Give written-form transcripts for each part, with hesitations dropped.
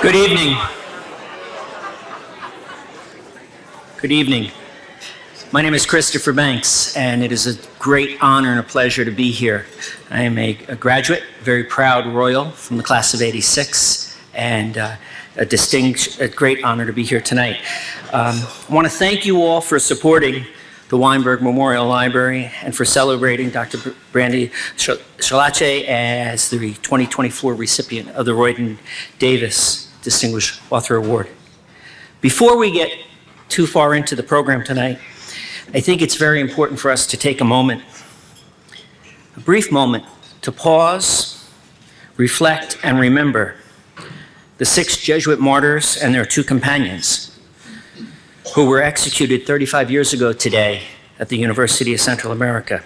Good evening. Good evening. My name is Christopher Banks, and it is a great honor and a pleasure to be here. I am a graduate, very proud Royal from the class of '86, and a great honor to be here tonight. I want to thank you all for supporting the Weinberg Memorial Library and for celebrating Dr. Brandy Schillace as the 2024 recipient of the Royden Davis Distinguished Author Award. Before we get too far into the program tonight, I think it's very important for us to take a brief moment, to pause, reflect, and remember the 6 Jesuit martyrs and their 2 companions who were executed 35 years ago today at the University of Central America.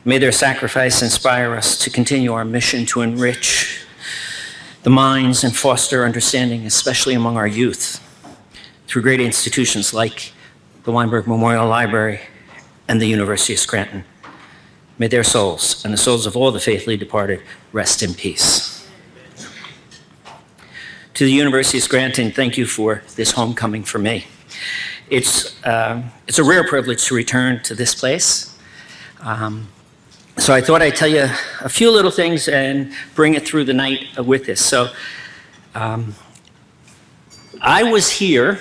May their sacrifice inspire us to continue our mission to enrich the minds and foster understanding, especially among our youth, through great institutions like the Weinberg Memorial Library and the University of Scranton. May their souls and the souls of all the faithfully departed rest in peace. To the University of Scranton, thank you for this homecoming for me. It's a rare privilege to return to this place. So I thought I'd tell you a few little things and bring it through the night with this. So I was here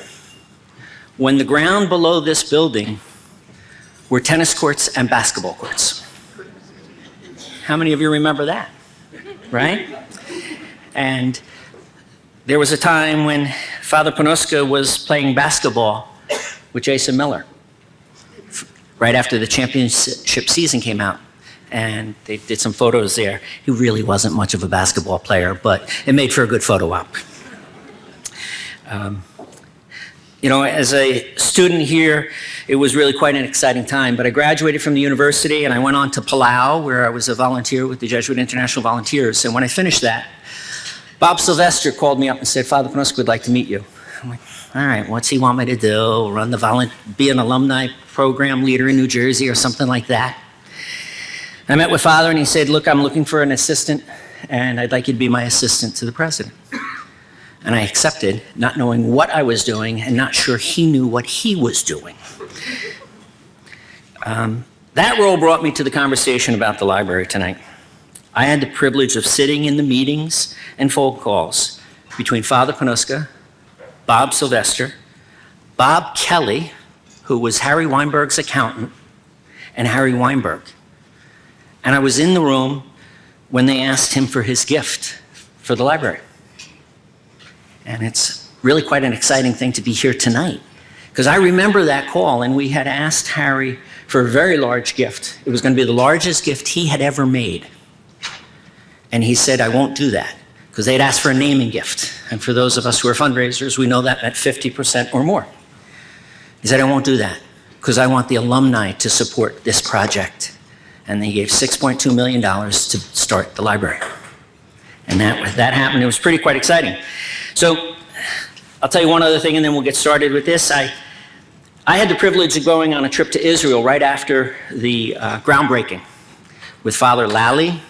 when the ground below this building were tennis courts and basketball courts. How many of you remember that, right? And there was a time when Father Panuska was playing basketball with Jason Miller right after the championship season came out. And they did some photos there. He really wasn't much of a basketball player, but it made for a good photo op. You know, as a student here, it was really quite an exciting time, but I graduated from the university and I went on to Palau, where I was a volunteer with the Jesuit International Volunteers. And when I finished that, Bob Sylvester called me up and said, Father Panuska would like to meet you. I'm like, all right, what's he want me to do? Be an alumni program leader in New Jersey or something like that? I met with Father and he said, look, I'm looking for an assistant and I'd like you to be my assistant to the president. And I accepted, not knowing what I was doing and not sure he knew what he was doing. That role brought me to the conversation about the library tonight. I had the privilege of sitting in the meetings and phone calls between Father Panuska, Bob Sylvester, Bob Kelly, who was Harry Weinberg's accountant, and Harry Weinberg. And I was in the room when they asked him for his gift for the library. And it's really quite an exciting thing to be here tonight, because I remember that call and we had asked Harry for a very large gift. It was going to be the largest gift he had ever made. And he said, I won't do that, because they'd asked for a naming gift. And for those of us who are fundraisers, we know that meant 50% or more. He said, I won't do that, because I want the alumni to support this project. And they gave $6.2 million to start the library. And that happened. It was quite exciting. So I'll tell you one other thing and then we'll get started with this. I had the privilege of going on a trip to Israel right after the groundbreaking with Father Lally,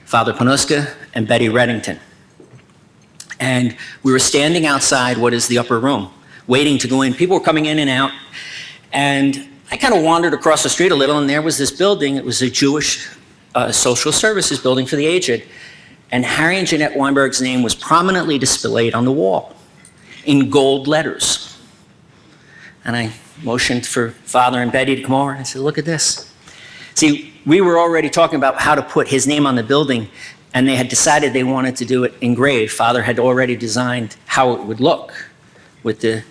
Father Panuska, and Betty Reddington. And we were standing outside what is the upper room, waiting to go in. People were coming in and out. And I kind of wandered across the street a little, and there was this building. It was a Jewish social services building for the aged. And Harry and Jeanette Weinberg's name was prominently displayed on the wall in gold letters. And I motioned for Father and Betty to come over, and I said, look at this. See, we were already talking about how to put his name on the building, and they had decided they wanted to do it engraved. Father had already designed how it would look with the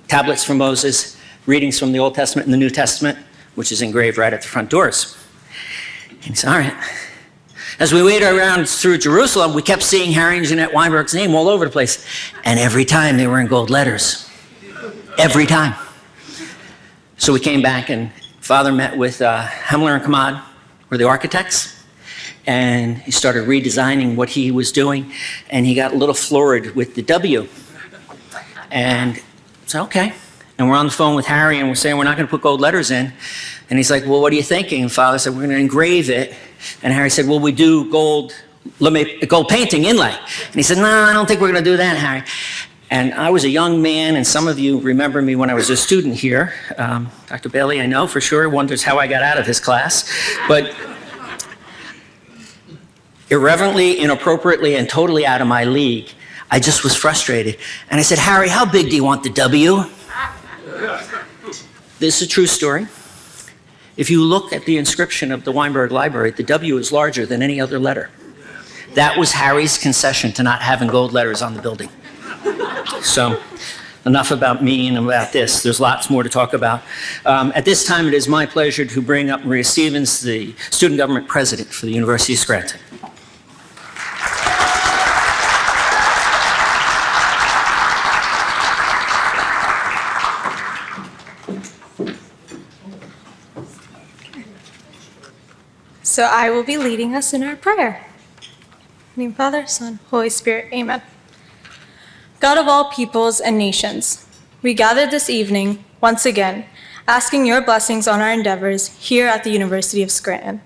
tablets from Moses, readings from the Old Testament and the New Testament, which is engraved right at the front doors. And he said, all right. As we waited around through Jerusalem, we kept seeing Harry and Jeanette Weinberg's name all over the place. And every time they were in gold letters. Every time. So we came back and Father met with Himmler and Kamad, were the architects. And he started redesigning what he was doing. And he got a little florid with the W. And so, okay. And we're on the phone with Harry and we're saying we're not going to put gold letters in. And he's like, well, what are you thinking? And Father said, we're going to engrave it. And Harry said, well, we do gold gold painting inlay. And he said, no, I don't think we're going to do that, Harry. And I was a young man, and some of you remember me when I was a student here. Dr. Bailey, I know for sure, wonders how I got out of his class. But irreverently, inappropriately, and totally out of my league, I just was frustrated. And I said, Harry, how big do you want the W? This is a true story. If you look at the inscription of the Weinberg Library, the W is larger than any other letter. That was Harry's concession to not having gold letters on the building. So enough about me and about this. There's lots more to talk about. At this time, it is my pleasure to bring up Maria Stevens, the student government president for the University of Scranton. So I will be leading us in our prayer. In the name of Father, Son, Holy Spirit, amen. God of all peoples and nations, we gather this evening, once again, asking your blessings on our endeavors here at the University of Scranton.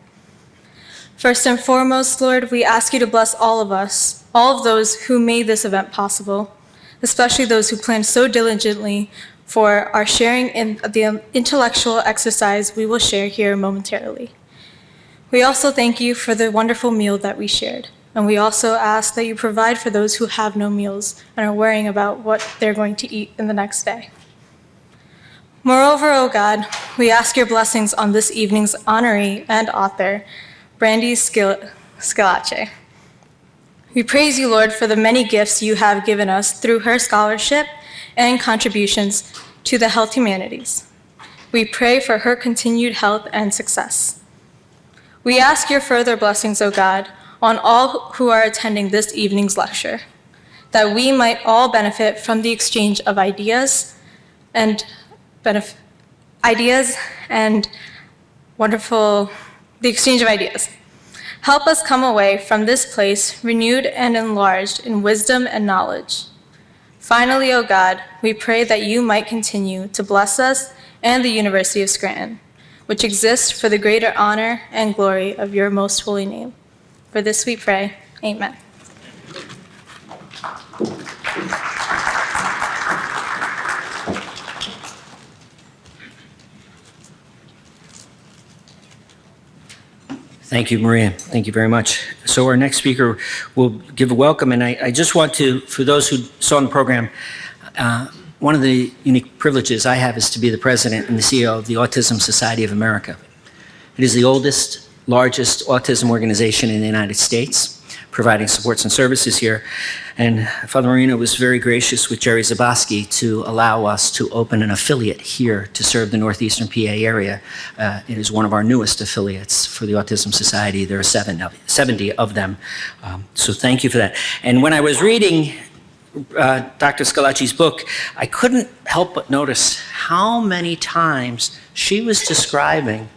First and foremost, Lord, we ask you to bless all of us, all of those who made this event possible, especially those who planned so diligently for our sharing in the intellectual exercise we will share here momentarily. We also thank you for the wonderful meal that we shared. And we also ask that you provide for those who have no meals and are worrying about what they're going to eat in the next day. Moreover, O God, we ask your blessings on this evening's honoree and author, Brandy Schillace. We praise you, Lord, for the many gifts you have given us through her scholarship and contributions to the health humanities. We pray for her continued health and success. We ask your further blessings, O God, on all who are attending this evening's lecture, that we might all benefit from the exchange of ideas and the exchange of ideas. Help us come away from this place renewed and enlarged in wisdom and knowledge. Finally, O God, we pray that you might continue to bless us and the University of Scranton, which exists for the greater honor and glory of your most holy name. For this we pray, amen. Thank you, Maria. Thank you very much. So our next speaker will give a welcome, and I just want to, for those who saw the program, one of the unique privileges I have is to be the president and the CEO of the Autism Society of America. It is the oldest, largest autism organization in the United States, providing supports and services here. And Father Marino was very gracious with Jerry Zaboski to allow us to open an affiliate here to serve the northeastern PA area. It is one of our newest affiliates for the Autism Society. There are 70 of them. So thank you for that. And when I was reading Dr. Schillace's book, I couldn't help but notice how many times she was describing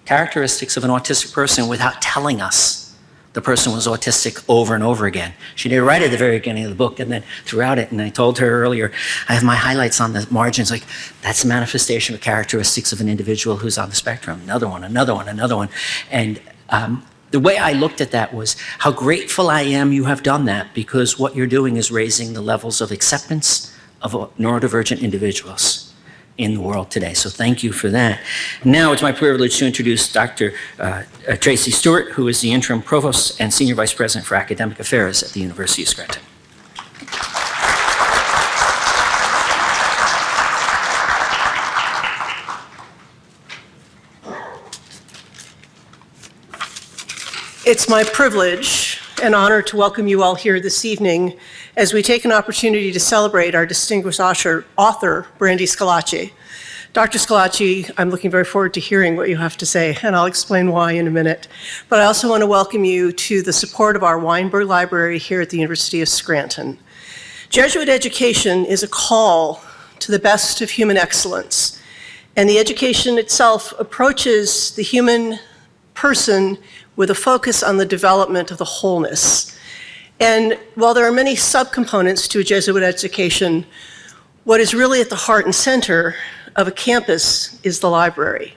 characteristics of an autistic person without telling us the person was autistic over and over again. She did it right at the very beginning of the book and then throughout it. And I told her earlier, I have my highlights on the margins, like that's a manifestation of characteristics of an individual who's on the spectrum. Another one, another one, another one. And the way I looked at that was how grateful I am you have done that, because what you're doing is raising the levels of acceptance of neurodivergent individuals in the world today. So thank you for that. Now it's my privilege to introduce Dr. Tracy Stewart, who is the interim provost and senior vice president for academic affairs at the University of Scranton. It's my privilege and honor to welcome you all here this evening as we take an opportunity to celebrate our distinguished author, Brandy Schillace. Dr. Schillace, I'm looking very forward to hearing what you have to say, and I'll explain why in a minute. But I also want to welcome you to the support of our Weinberg Library here at the University of Scranton. Jesuit education is a call to the best of human excellence, and the education itself approaches the human person with a focus on the development of the wholeness. And while there are many subcomponents to a Jesuit education, what is really at the heart and center of a campus is the library.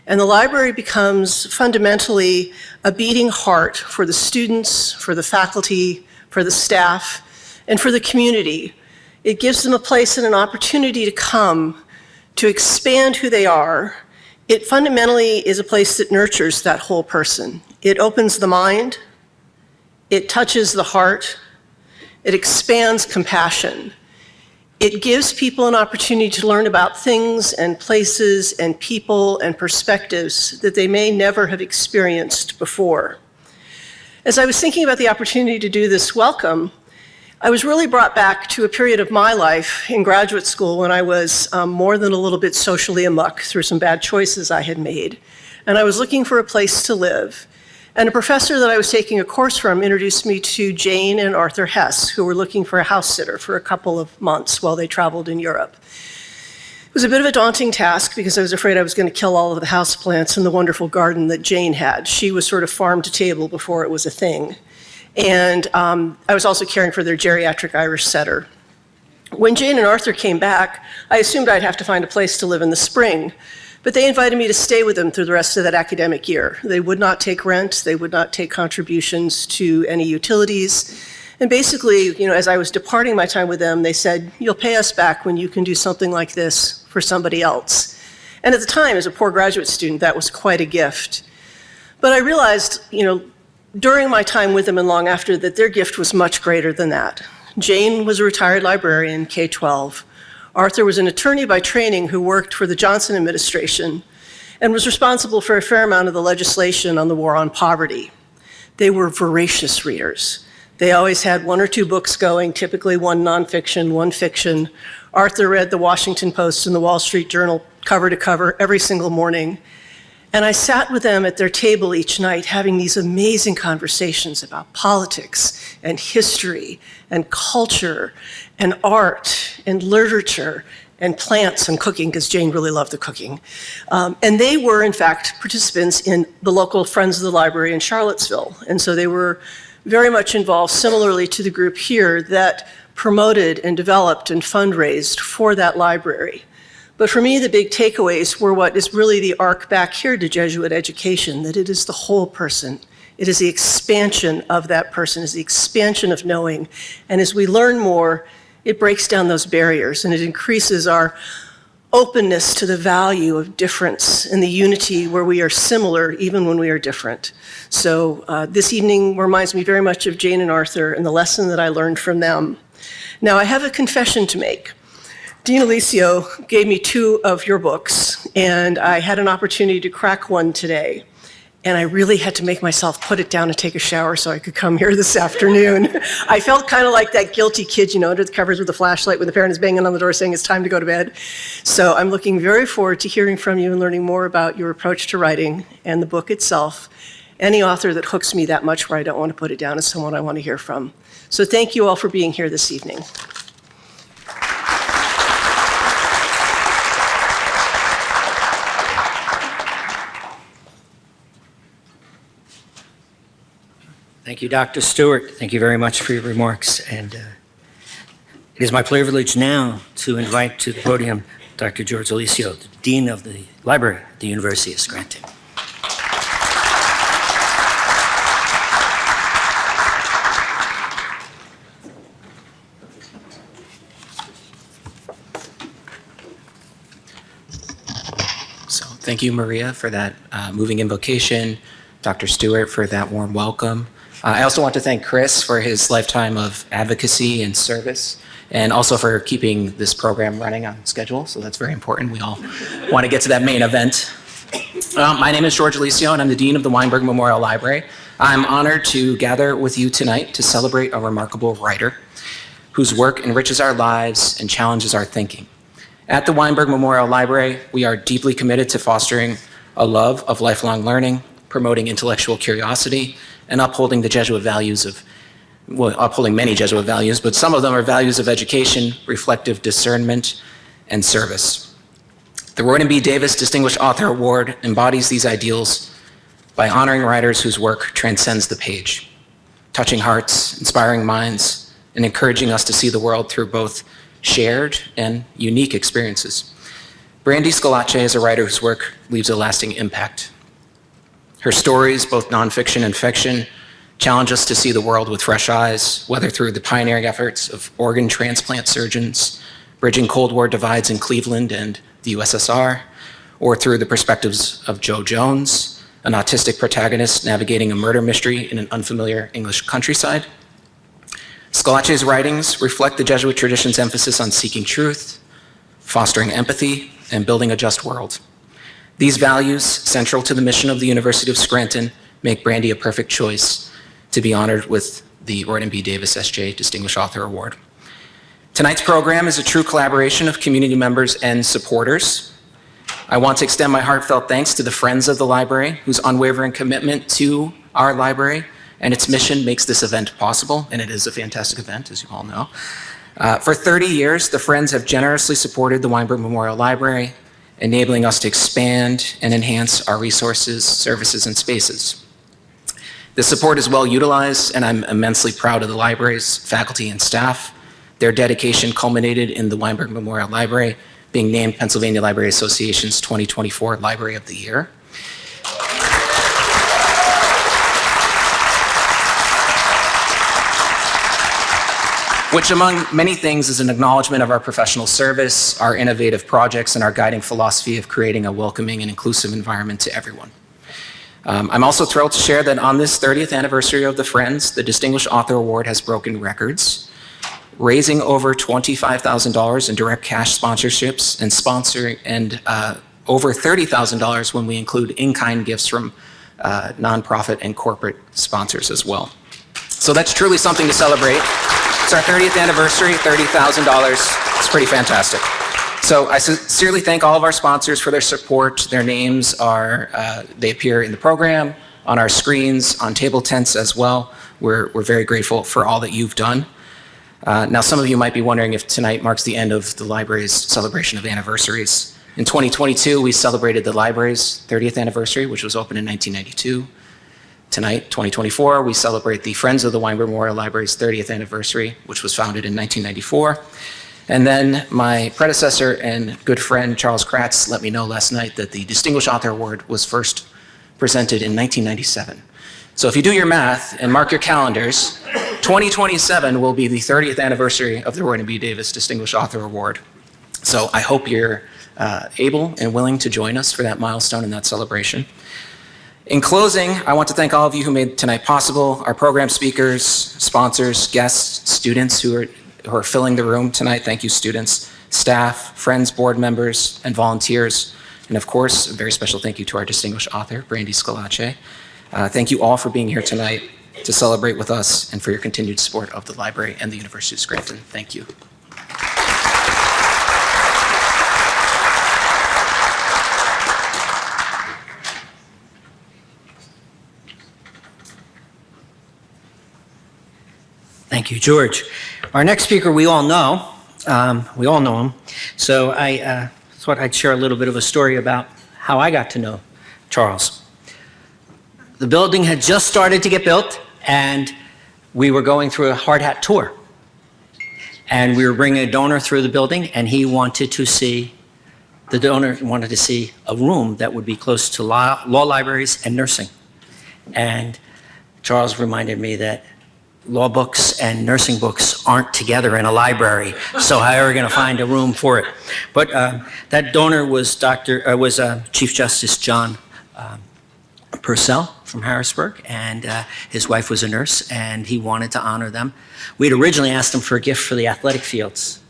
And the library becomes fundamentally a beating heart for the students, for the faculty, for the staff, and for the community. It gives them a place and an opportunity to come, to expand who they are. It fundamentally is a place that nurtures that whole person. It opens the mind, it touches the heart, it expands compassion. It gives people an opportunity to learn about things and places and people and perspectives that they may never have experienced before. As I was thinking about the opportunity to do this welcome, I was really brought back to a period of my life in graduate school when I was more than a little bit socially amuck through some bad choices I had made. And I was looking for a place to live. And a professor that I was taking a course from introduced me to Jane and Arthur Hess, who were looking for a house sitter for a couple of months while they traveled in Europe. It was a bit of a daunting task because I was afraid I was going to kill all of the houseplants in the wonderful garden that Jane had. She was sort of farm to table before it was a thing. And I was also caring for their geriatric Irish setter. When Jane and Arthur came back, I assumed I'd have to find a place to live in the spring. But they invited me to stay with them through the rest of that academic year. They would not take rent, they would not take contributions to any utilities. And basically, as I was departing my time with them, they said, "You'll pay us back when you can do something like this for somebody else." And at the time, as a poor graduate student, that was quite a gift. But I realized, during my time with them and long after, that their gift was much greater than that. Jane was a retired librarian, K-12. Arthur was an attorney by training who worked for the Johnson administration and was responsible for a fair amount of the legislation on the war on poverty. They were voracious readers. They always had one or two books going, typically one nonfiction, one fiction. Arthur read the Washington Post and the Wall Street Journal cover to cover every single morning. And I sat with them at their table each night having these amazing conversations about politics and history and culture and art and literature and plants and cooking, because Jane really loved the cooking. And they were, in fact, participants in the local Friends of the Library in Charlottesville. And so they were very much involved, similarly to the group here, that promoted and developed and fundraised for that library. But for me, the big takeaways were what is really the arc back here to Jesuit education, that it is the whole person. It is the expansion of that person, it is the expansion of knowing. And as we learn more, it breaks down those barriers and it increases our openness to the value of difference and the unity where we are similar even when we are different. So this evening reminds me very much of Jane and Arthur and the lesson that I learned from them. Now, I have a confession to make. Dean Alicio gave me 2 of your books, and I had an opportunity to crack one today. And I really had to make myself put it down and take a shower so I could come here this afternoon. I felt kind of like that guilty kid, under the covers with a flashlight when the parent is banging on the door saying it's time to go to bed. So I'm looking very forward to hearing from you and learning more about your approach to writing and the book itself. Any author that hooks me that much where I don't want to put it down is someone I want to hear from. So thank you all for being here this evening. Thank you, Dr. Stewart. Thank you very much for your remarks. And it is my privilege now to invite to the podium Dr. George Alicio, the Dean of the Library at the University of Scranton. So thank you, Maria, for that moving invocation, Dr. Stewart for that warm welcome. I also want to thank Chris for his lifetime of advocacy and service, and also for keeping this program running on schedule. So that's very important. We all want to get to that main event. My name is George Alicio, and I'm the Dean of the Weinberg Memorial Library. I'm honored to gather with you tonight to celebrate a remarkable writer whose work enriches our lives and challenges our thinking. At the Weinberg Memorial Library, we are deeply committed to fostering a love of lifelong learning, promoting intellectual curiosity, and upholding the Jesuit values upholding many Jesuit values, but some of them are values of education, reflective discernment, and service. The Royden B. Davis Distinguished Author Award embodies these ideals by honoring writers whose work transcends the page, touching hearts, inspiring minds, and encouraging us to see the world through both shared and unique experiences. Brandy Schillace is a writer whose work leaves a lasting impact. Her stories, both nonfiction and fiction, challenge us to see the world with fresh eyes, whether through the pioneering efforts of organ transplant surgeons, bridging Cold War divides in Cleveland and the USSR, or through the perspectives of Joe Jones, an autistic protagonist navigating a murder mystery in an unfamiliar English countryside. Schillace's writings reflect the Jesuit tradition's emphasis on seeking truth, fostering empathy, and building a just world. These values, central to the mission of the University of Scranton, make Brandy a perfect choice to be honored with the Royden B. Davis S.J. Distinguished Author Award. Tonight's program is a true collaboration of community members and supporters. I want to extend my heartfelt thanks to the Friends of the Library, whose unwavering commitment to our library and its mission makes this event possible, and it is a fantastic event, as you all know. For 30 years, the Friends have generously supported the Weinberg Memorial Library, enabling us to expand and enhance our resources, services, and spaces. This support is well utilized, and I'm immensely proud of the library's faculty and staff. Their dedication culminated in the Weinberg Memorial Library being named Pennsylvania Library Association's 2024 Library of the Year. Which, among many things, is an acknowledgement of our professional service, our innovative projects, and our guiding philosophy of creating a welcoming and inclusive environment to everyone. I'm also thrilled to share that on this 30th anniversary of the Friends, the Distinguished Author Award has broken records, raising over $25,000 in direct cash sponsorships and over $30,000 when we include in-kind gifts from nonprofit and corporate sponsors as well. So that's truly something to celebrate. It's our 30th anniversary, $30,000. It's pretty fantastic. So I sincerely thank all of our sponsors for their support. Their names they appear in the program, on our screens, on table tents as well. We're very grateful for all that you've done. Now, some of you might be wondering if tonight marks the end of the library's celebration of anniversaries. In 2022, we celebrated the library's 30th anniversary, which was opened in 1992. Tonight, 2024, we celebrate the Friends of the Weinberg Memorial Library's 30th anniversary, which was founded in 1994. And then my predecessor and good friend, Charles Kratz, let me know last night that the Distinguished Author Award was first presented in 1997. So if you do your math and mark your calendars, 2027 will be the 30th anniversary of the Royden B. Davis Distinguished Author Award. So I hope you're able and willing to join us for that milestone and that celebration. In closing, I want to thank all of you who made tonight possible, our program speakers, sponsors, guests, students who are filling the room tonight. Thank you, students, staff, friends, board members, and volunteers. And of course, a very special thank you to our distinguished author, Brandy Schillace. Thank you all for being here tonight to celebrate with us and for your continued support of the library and the University of Scranton. Thank you. Thank you, George. Our next speaker, we all know him. So I thought I'd share a little bit of a story about how I got to know Charles. The building had just started to get built, and we were going through a hard hat tour. And we were bringing a donor through the building, and the donor wanted to see a room that would be close to law libraries and nursing. And Charles reminded me that law books and nursing books aren't together in a library, so how are we going to find a room for it? But that donor was Chief Justice John Purcell from Harrisburg, and his wife was a nurse, and he wanted to honor them. We'd originally asked him for a gift for the athletic fields,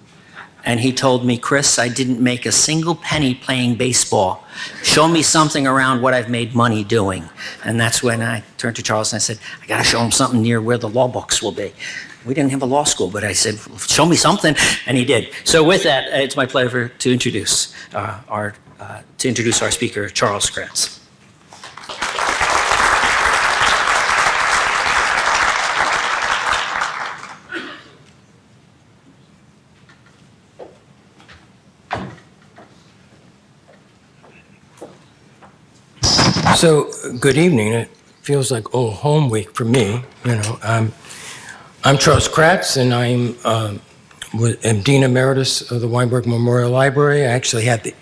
and he told me, Chris, I didn't make a single penny playing baseball. Show me something around what I've made money doing. And that's when I turned to Charles and I said, I got to show him something near where the law books will be. We didn't have a law school, but I said, show me something, and he did. So with that, it's my pleasure to introduce our speaker, Charles Kratz. So, good evening. It feels like home week for me. I'm Charles Kratz, and I'm am Dean Emeritus of the Weinberg Memorial Library. I actually had the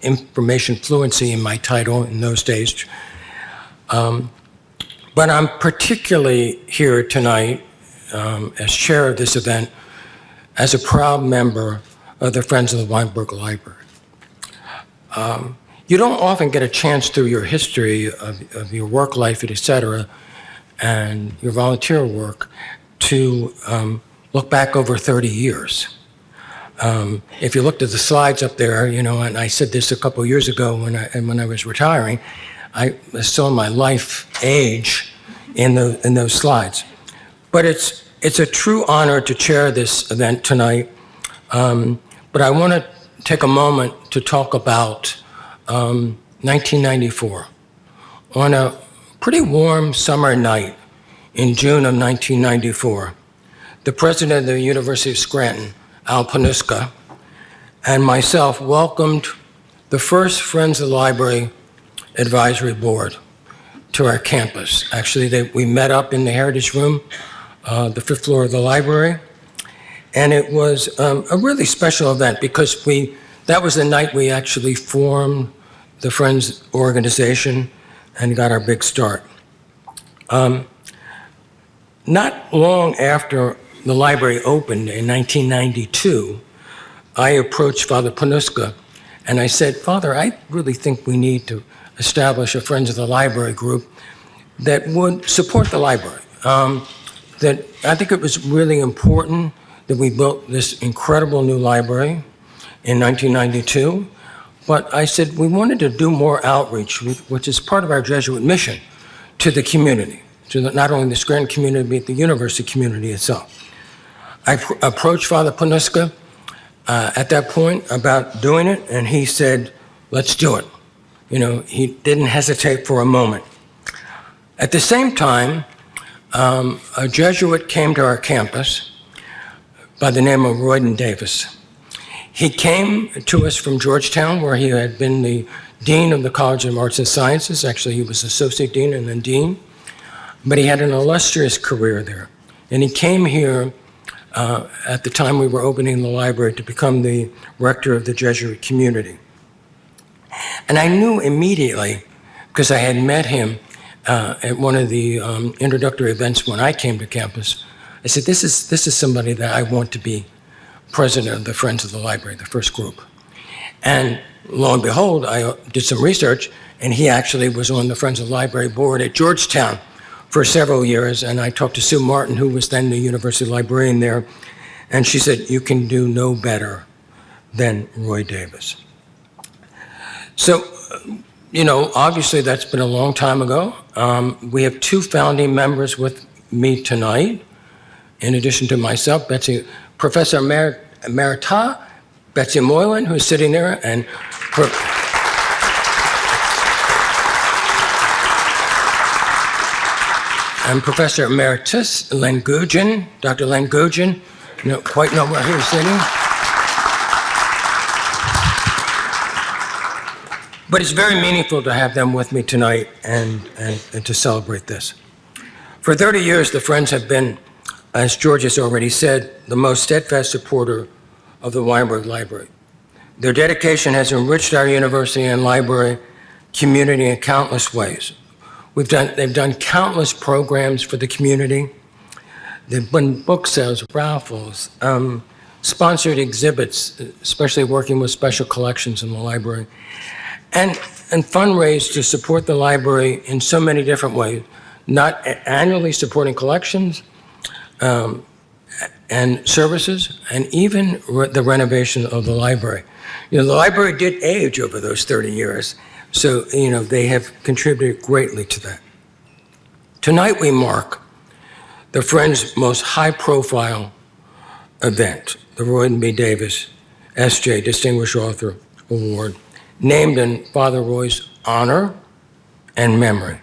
information fluency in my title in those days. But I'm particularly here tonight as chair of this event as a proud member of the Friends of the Weinberg Library. You don't often get a chance through your history of your work life, et cetera, and your volunteer work to look back over 30 years. If you looked at the slides up there, you know, and I said this a couple years ago when I was retiring, I saw my life age in those slides. But it's a true honor to chair this event tonight. But I want to take a moment to talk about 1994. On a pretty warm summer night in June of 1994, the president of the University of Scranton, Al Panuska, and myself welcomed the first Friends of the Library Advisory Board to our campus. Actually, we met up in the Heritage Room, the 5th floor of the library, and it was a really special event because that was the night we actually formed the Friends organization and got our big start. Not long after the library opened in 1992, I approached Father Panuska and I said, Father, I really think we need to establish a Friends of the Library group that would support the library. That I think it was really important that we built this incredible new library in 1992. But I said we wanted to do more outreach, which is part of our Jesuit mission, to the community, to not only the Scranton community, but the university community itself. I approached Father Panuska at that point about doing it, and he said, let's do it. You know, he didn't hesitate for a moment. At the same time, a Jesuit came to our campus by the name of Royden Davis. He came to us from Georgetown, where he had been the dean of the College of Arts and Sciences. Actually, he was associate dean and then dean. But he had an illustrious career there. And he came here at the time we were opening the library to become the rector of the Jesuit community. And I knew immediately, because I had met him at one of the introductory events when I came to campus, I said, this is somebody that I want to be president of the Friends of the Library, the first group. And lo and behold, I did some research, and he actually was on the Friends of the Library board at Georgetown for several years. And I talked to Sue Martin, who was then the university librarian there, and she said, you can do no better than Roy Davis. So, you know, obviously that's been a long time ago. We have two founding members with me tonight, in addition to myself, Professor Emerita Betsy Moylan, who's sitting there, and Professor Emeritus Len Gugin, Dr. Len Gugin, you don't quite know where he's sitting. But it's very meaningful to have them with me tonight and to celebrate this. For 30 years, the Friends have been, as George has already said, the most steadfast supporter of the Weinberg Library. Their dedication has enriched our university and library community in countless ways. They've done countless programs for the community. They've done book sales, raffles, sponsored exhibits, especially working with special collections in the library, and fundraised to support the library in so many different ways, not annually supporting collections, and services, and even the renovation of the library. You know, the library did age over those 30 years, so, you know, they have contributed greatly to that. Tonight we mark the Friends' most high-profile event, the Royden B. Davis S.J. Distinguished Author Award, named in Father Roy's honor and memory.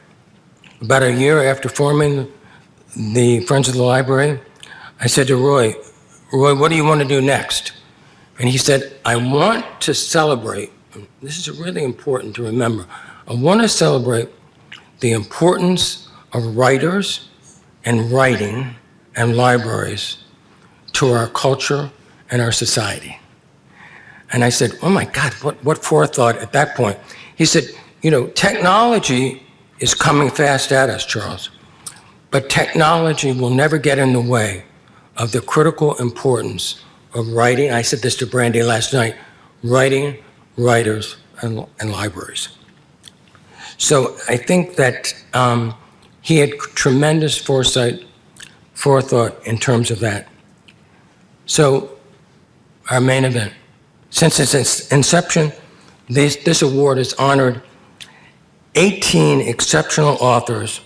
About a year after forming the Friends of the Library, I said to Roy, what do you want to do next? And he said, I want to celebrate, this is really important to remember, I want to celebrate the importance of writers and writing and libraries to our culture in our society. And I said, oh my God, what forethought at that point? He said, you know, technology is coming fast at us, Charles, but technology will never get in the way of the critical importance of writing. I said this to Brandy last night, writing, writers, and libraries. So I think that he had tremendous forethought in terms of that. So our main event. Since its inception, this award has honored 18 exceptional authors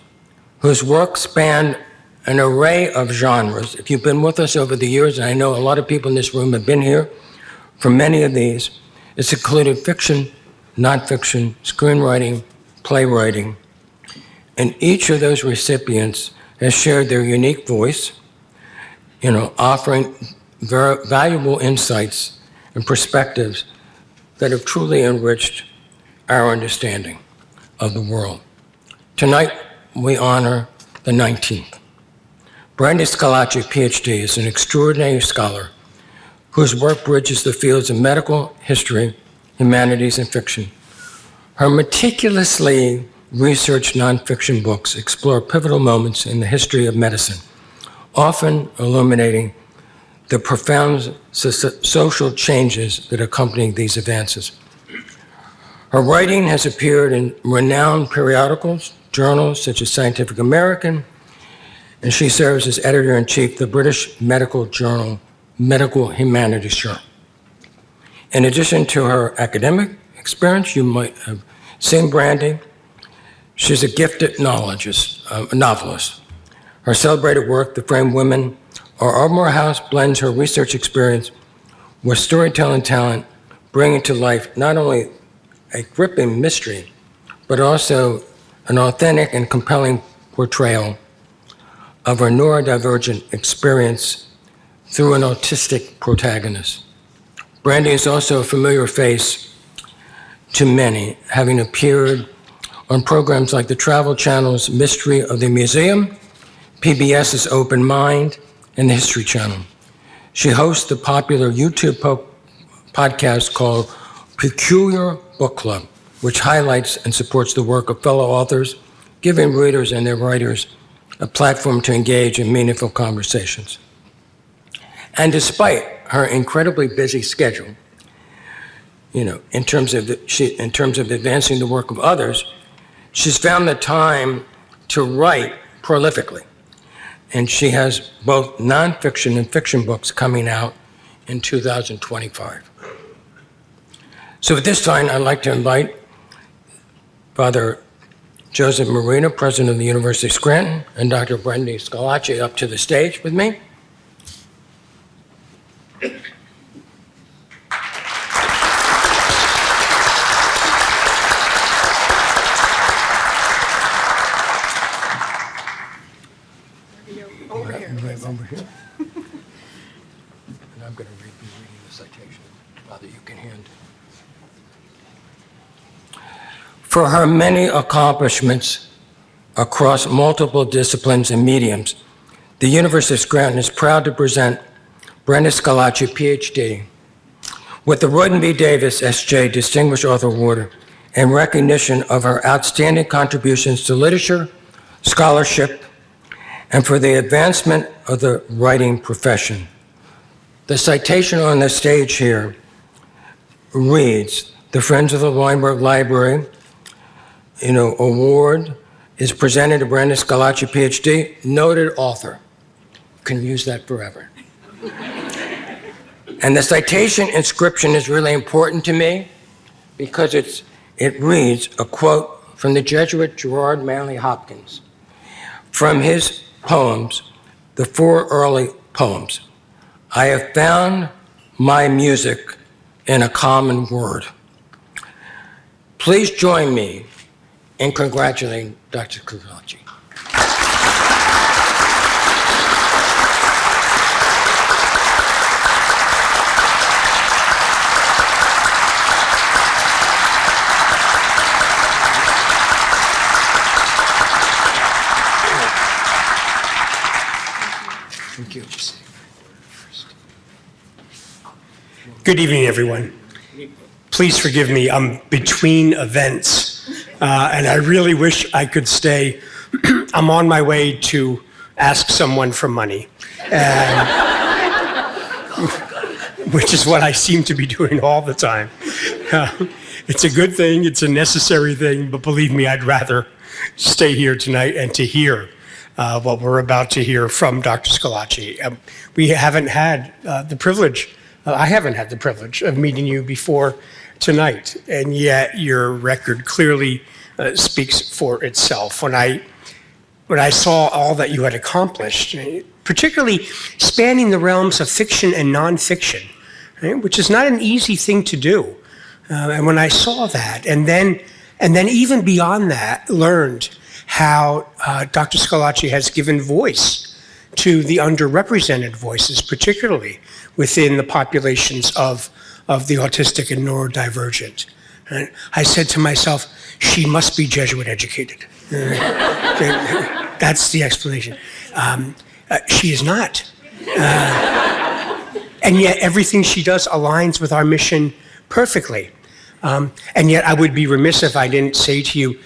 whose work spanned an array of genres. If you've been with us over the years, and I know a lot of people in this room have been here for many of these, it's included fiction, nonfiction, screenwriting, playwriting, and each of those recipients has shared their unique voice, you know, offering very valuable insights and perspectives that have truly enriched our understanding of the world. Tonight, we honor the 19th. Brandy Schillace, Ph.D., is an extraordinary scholar whose work bridges the fields of medical, history, humanities, and fiction. Her meticulously researched nonfiction books explore pivotal moments in the history of medicine, often illuminating the profound social changes that accompany these advances. Her writing has appeared in renowned periodicals, journals such as Scientific American, and she serves as editor-in-chief of the British medical journal, Medical Humanities Journal. In addition to her academic experience, you might have seen Brandy. She's a gifted novelist. Her celebrated work, The Framed Women, or Ardemore House, blends her research experience with storytelling talent, bringing to life not only a gripping mystery, but also an authentic and compelling portrayal of her neurodivergent experience through an autistic protagonist. Brandy is also a familiar face to many, having appeared on programs like the Travel Channel's Mystery of the Museum, PBS's Open Mind, and the History Channel. She hosts the popular YouTube podcast called Peculiar Book Club, which highlights and supports the work of fellow authors, giving readers and their writers a platform to engage in meaningful conversations. And despite her incredibly busy schedule, you know, in terms of advancing the work of others, she's found the time to write prolifically. And she has both nonfiction and fiction books coming out in 2025. So at this time, I'd like to invite Father Joseph Marina, President of the University of Scranton, and Dr. Brandy Schillace up to the stage with me. Over here. And I'm going to be reading the citation. Father, you can hand. For her many accomplishments across multiple disciplines and mediums, the University of Scranton is proud to present Brandy Schillace, Ph.D., with the Royden B. Davis, S.J. Distinguished Author Award in recognition of her outstanding contributions to literature, scholarship, and for the advancement of the writing profession. The citation on the stage here reads, the Friends of the Weinberg Library, award is presented to Brandy Schillace, Ph.D., noted author. Can use that forever. And the citation inscription is really important to me because it reads a quote from the Jesuit Gerard Manley Hopkins from his poems, the 4 early poems. I have found my music in a common word. Please join me in congratulating Dr. Schillace. Thank you. Good evening, everyone. Please forgive me, I'm between events, and I really wish I could stay. I'm on my way to ask someone for money, which is what I seem to be doing all the time. It's a good thing, it's a necessary thing, but believe me, I'd rather stay here tonight and to hear what we're about to hear from Dr. Schillace. We haven't had the privilege, I haven't had the privilege of meeting you before tonight, and yet your record clearly speaks for itself. When I saw all that you had accomplished, particularly spanning the realms of fiction and nonfiction, right, which is not an easy thing to do. And when I saw that, and then even beyond that, learned how Dr. Schillace has given voice to the underrepresented voices, particularly within the populations of the autistic and neurodivergent. And I said to myself, she must be Jesuit educated. That's the explanation. She is not. And yet everything she does aligns with our mission perfectly. And yet I would be remiss if I didn't say to you,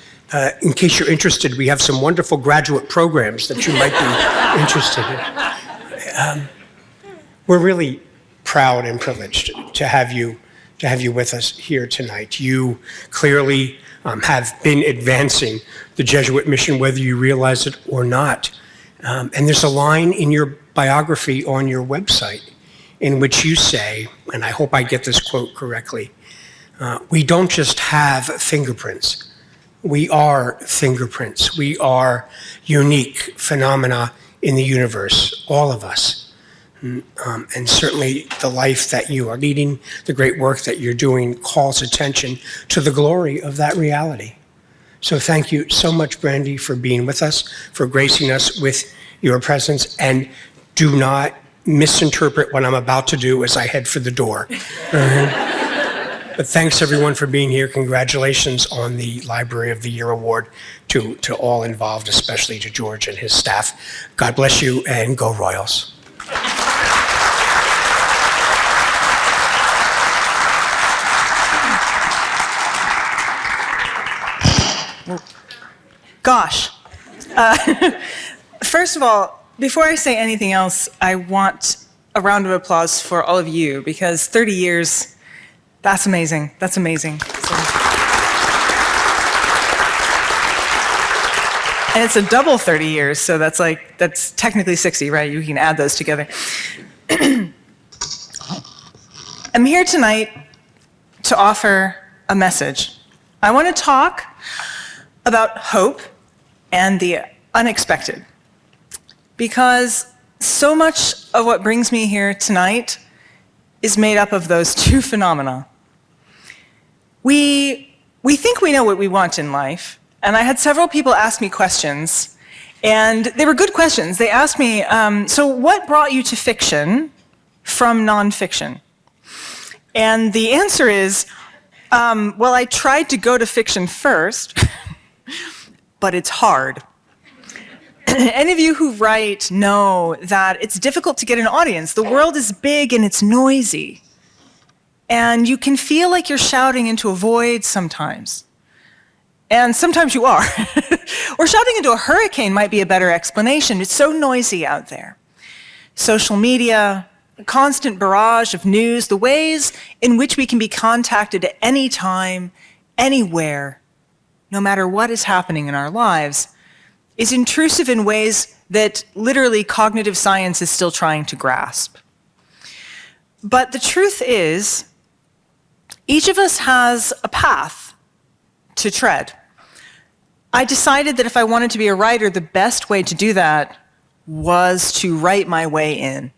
in case you're interested, we have some wonderful graduate programs that you might be interested in. We're really proud and privileged to have you with us here tonight. You clearly have been advancing the Jesuit mission, whether you realize it or not. And there's a line in your biography on your website in which you say, and I hope I get this quote correctly, we don't just have fingerprints. We are fingerprints. We are unique phenomena in the universe, all of us. And certainly the life that you are leading, the great work that you're doing calls attention to the glory of that reality. So thank you so much, Brandy, for being with us, for gracing us with your presence, and do not misinterpret what I'm about to do as I head for the door. But thanks everyone for being here. Congratulations on the Library of the Year Award to all involved, especially to George and his staff. God bless you, and go Royals. Gosh. First of all, before I say anything else, I want a round of applause for all of you, because 30 years, that's amazing. That's amazing. And it's a double 30 years, so that's technically 60, right? You can add those together. I'm here tonight to offer a message. I want to talk about hope and the unexpected, because so much of what brings me here tonight is made up of those two phenomena. We think we know what we want in life, and I had several people ask me questions, and they were good questions. They asked me, so what brought you to fiction from nonfiction? And the answer is, well, I tried to go to fiction first, but it's hard. Any of you who write know that it's difficult to get an audience. The world is big and it's noisy. And you can feel like you're shouting into a void sometimes. And sometimes you are. Or shouting into a hurricane might be a better explanation. It's so noisy out there. Social media, a constant barrage of news, the ways in which we can be contacted at any time, anywhere, no matter what is happening in our lives, is intrusive in ways that literally cognitive science is still trying to grasp. But the truth is, each of us has a path to tread. I decided that if I wanted to be a writer, the best way to do that was to write my way in.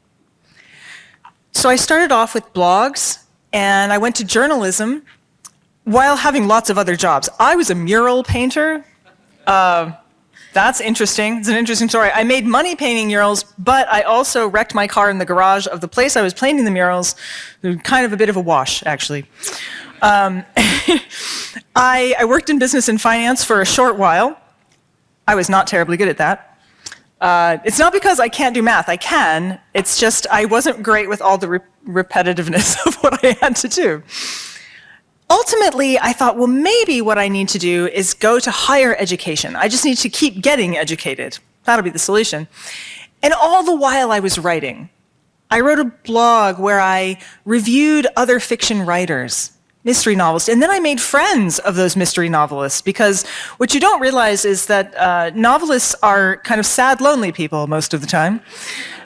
So I started off with blogs, and I went to journalism while having lots of other jobs. I was a mural painter. That's interesting. It's an interesting story. I made money painting murals, but I also wrecked my car in the garage of the place I was painting the murals. Kind of a bit of a wash, actually. I worked in business and finance for a short while. I was not terribly good at that. It's not because I can't do math. I can. It's just I wasn't great with all the repetitiveness of what I had to do. Ultimately, I thought, well, maybe what I need to do is go to higher education. I just need to keep getting educated. That'll be the solution. And all the while I was writing, I wrote a blog where I reviewed other fiction writers, mystery novelists, and then I made friends of those mystery novelists, because what you don't realize is that novelists are kind of sad, lonely people most of the time,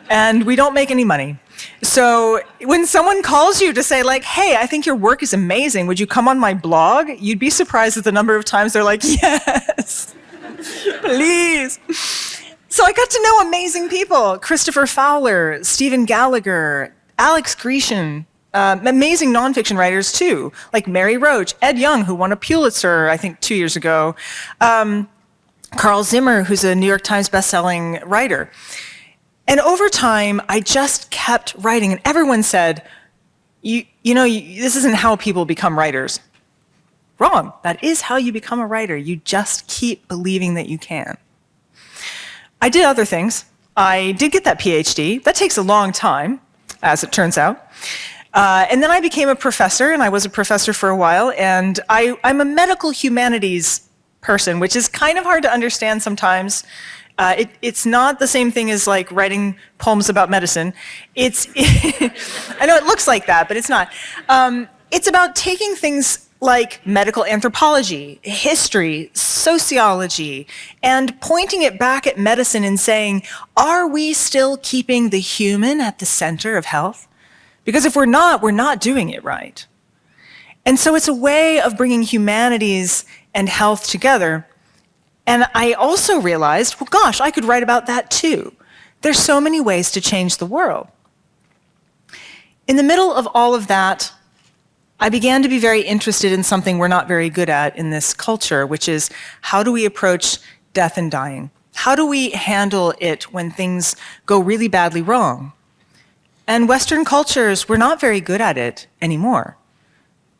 and we don't make any money. So when someone calls you to say, like, hey, I think your work is amazing, would you come on my blog? You'd be surprised at the number of times they're like, yes, please. So I got to know amazing people: Christopher Fowler, Stephen Gallagher, Alex Grecian, amazing nonfiction writers too, like Mary Roach, Ed Young, who won a Pulitzer, I think 2 years ago, Carl Zimmer, who's a New York Times bestselling writer. And over time, I just kept writing, and everyone said, this isn't how people become writers. Wrong. That is how you become a writer. You just keep believing that you can. I did other things. I did get that Ph.D. That takes a long time, as it turns out. And then I became a professor, and I was a professor for a while, and I'm a medical humanities person, which is kind of hard to understand sometimes. It's not the same thing as like writing poems about medicine. I know it looks like that, but it's not. It's about taking things like medical anthropology, history, sociology, and pointing it back at medicine and saying, are we still keeping the human at the center of health? Because if we're not doing it right. And so it's a way of bringing humanities and health together. And I also realized, well, gosh, I could write about that too. There's so many ways to change the world. In the middle of all of that, I began to be very interested in something we're not very good at in this culture, which is how do we approach death and dying? How do we handle it when things go really badly wrong? And Western cultures, we're not very good at it anymore.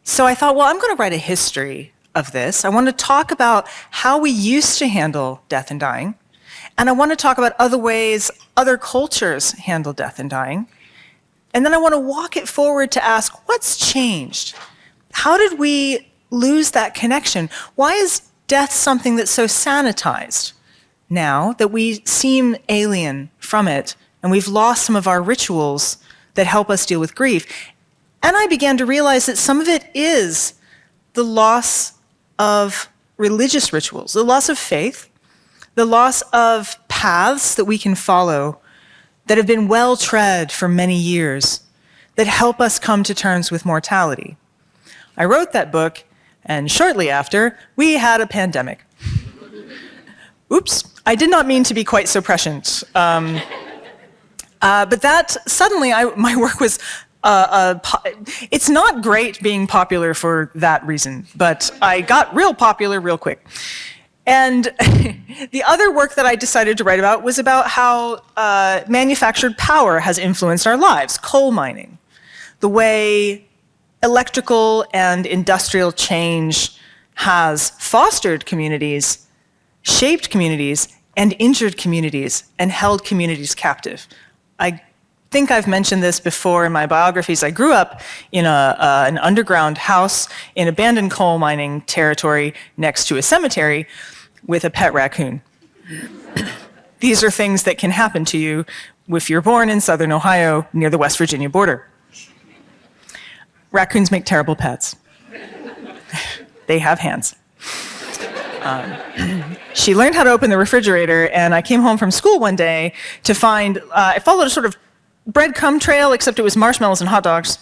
So I thought, well, I'm going to write a history of this. I want to talk about how we used to handle death and dying. And I want to talk about other ways other cultures handle death and dying. And then I want to walk it forward to ask, what's changed? How did we lose that connection? Why is death something that's so sanitized now that we seem alien from it, and we've lost some of our rituals that help us deal with grief? And I began to realize that some of it is the loss of religious rituals, the loss of faith, the loss of paths that we can follow that have been well-tread for many years, that help us come to terms with mortality. I wrote that book, and shortly after, we had a pandemic. Oops, I did not mean to be quite so prescient. But that, suddenly, my work was, it's not great being popular for that reason, but I got real popular real quick. And the other work that I decided to write about was about how manufactured power has influenced our lives, coal mining, the way electrical and industrial change has fostered communities, shaped communities, and injured communities, and held communities captive. I think I've mentioned this before in my biographies. I grew up in an underground house in abandoned coal mining territory next to a cemetery with a pet raccoon. These are things that can happen to you if you're born in southern Ohio near the West Virginia border. Raccoons make terrible pets. They have hands. She learned how to open the refrigerator, and I came home from school one day to find, I followed a sort of breadcrumb trail, except it was marshmallows and hot dogs,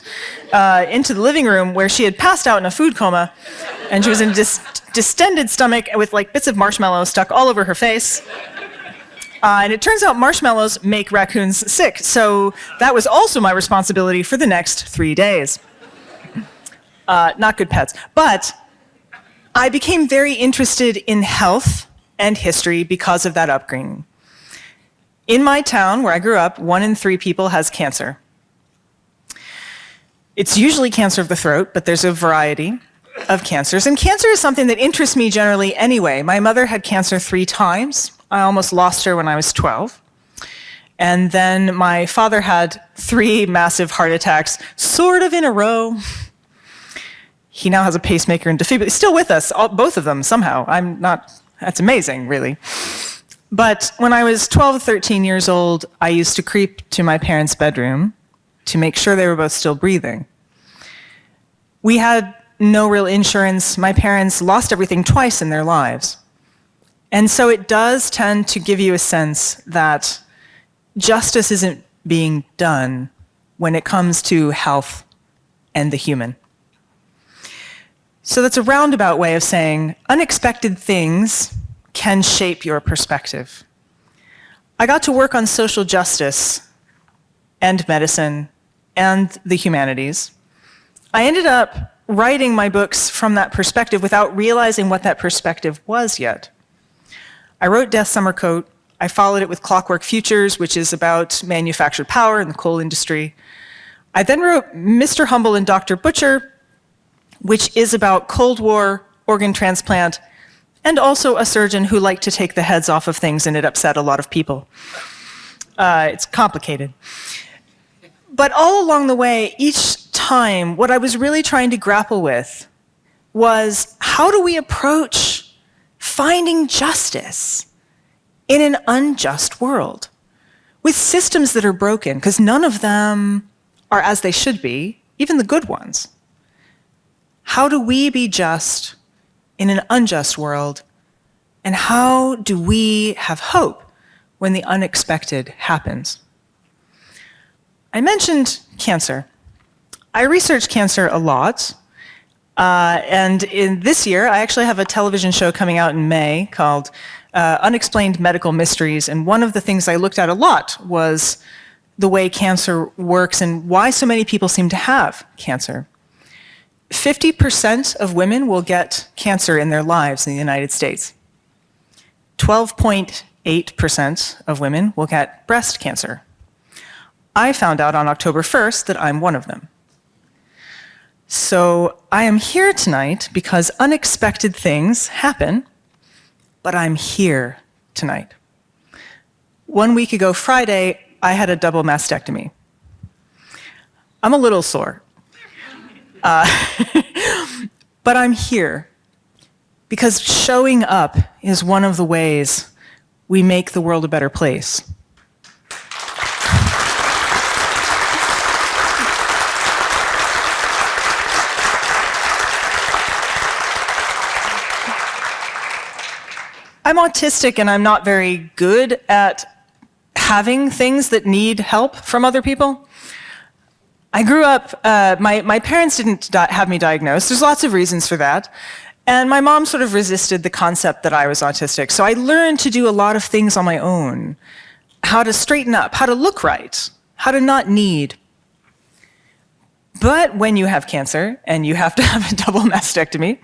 into the living room where she had passed out in a food coma, and she was in distended stomach with like bits of marshmallow stuck all over her face. And it turns out marshmallows make raccoons sick, so that was also my responsibility for the next 3 days. Not good pets. But I became very interested in health and history because of that upbringing. In my town, where I grew up, 1 in 3 people has cancer. It's usually cancer of the throat, but there's a variety of cancers. And cancer is something that interests me generally anyway. My mother had cancer 3 times. I almost lost her when I was 12. And then my father had 3 massive heart attacks, sort of in a row. He now has a pacemaker and defibrillator. He's still with us, both of them, somehow. That's amazing, really. But when I was 12 or 13 years old, I used to creep to my parents' bedroom to make sure they were both still breathing. We had no real insurance. My parents lost everything twice in their lives. And so it does tend to give you a sense that justice isn't being done when it comes to health and the human. So that's a roundabout way of saying unexpected things can shape your perspective. I got to work on social justice and medicine and the humanities. I ended up writing my books from that perspective without realizing what that perspective was yet. I wrote Death Summer Coat. I followed it with Clockwork Futures, which is about manufactured power in the coal industry. I then wrote Mr. Humble and Dr. Butcher, which is about Cold War, organ transplant, and also a surgeon who liked to take the heads off of things, and it upset a lot of people. It's complicated. But all along the way, each time, what I was really trying to grapple with was, how do we approach finding justice in an unjust world with systems that are broken, because none of them are as they should be, even the good ones. How do we be just in an unjust world, and how do we have hope when the unexpected happens? I mentioned cancer. I research cancer a lot, and in this year, I actually have a television show coming out in May called Unexplained Medical Mysteries, and one of the things I looked at a lot was the way cancer works and why so many people seem to have cancer. 50% of women will get cancer in their lives in the United States. 12.8% of women will get breast cancer. I found out on October 1st that I'm one of them. So I am here tonight because unexpected things happen, but I'm here tonight. 1 week ago Friday, I had a double mastectomy. I'm a little sore. But I'm here because showing up is one of the ways we make the world a better place. I'm autistic and I'm not very good at having things that need help from other people. I grew up, my parents didn't have me diagnosed. There's lots of reasons for that. And my mom sort of resisted the concept that I was autistic. So I learned to do a lot of things on my own. How to straighten up, how to look right, how to not need. But when you have cancer and you have to have a double mastectomy,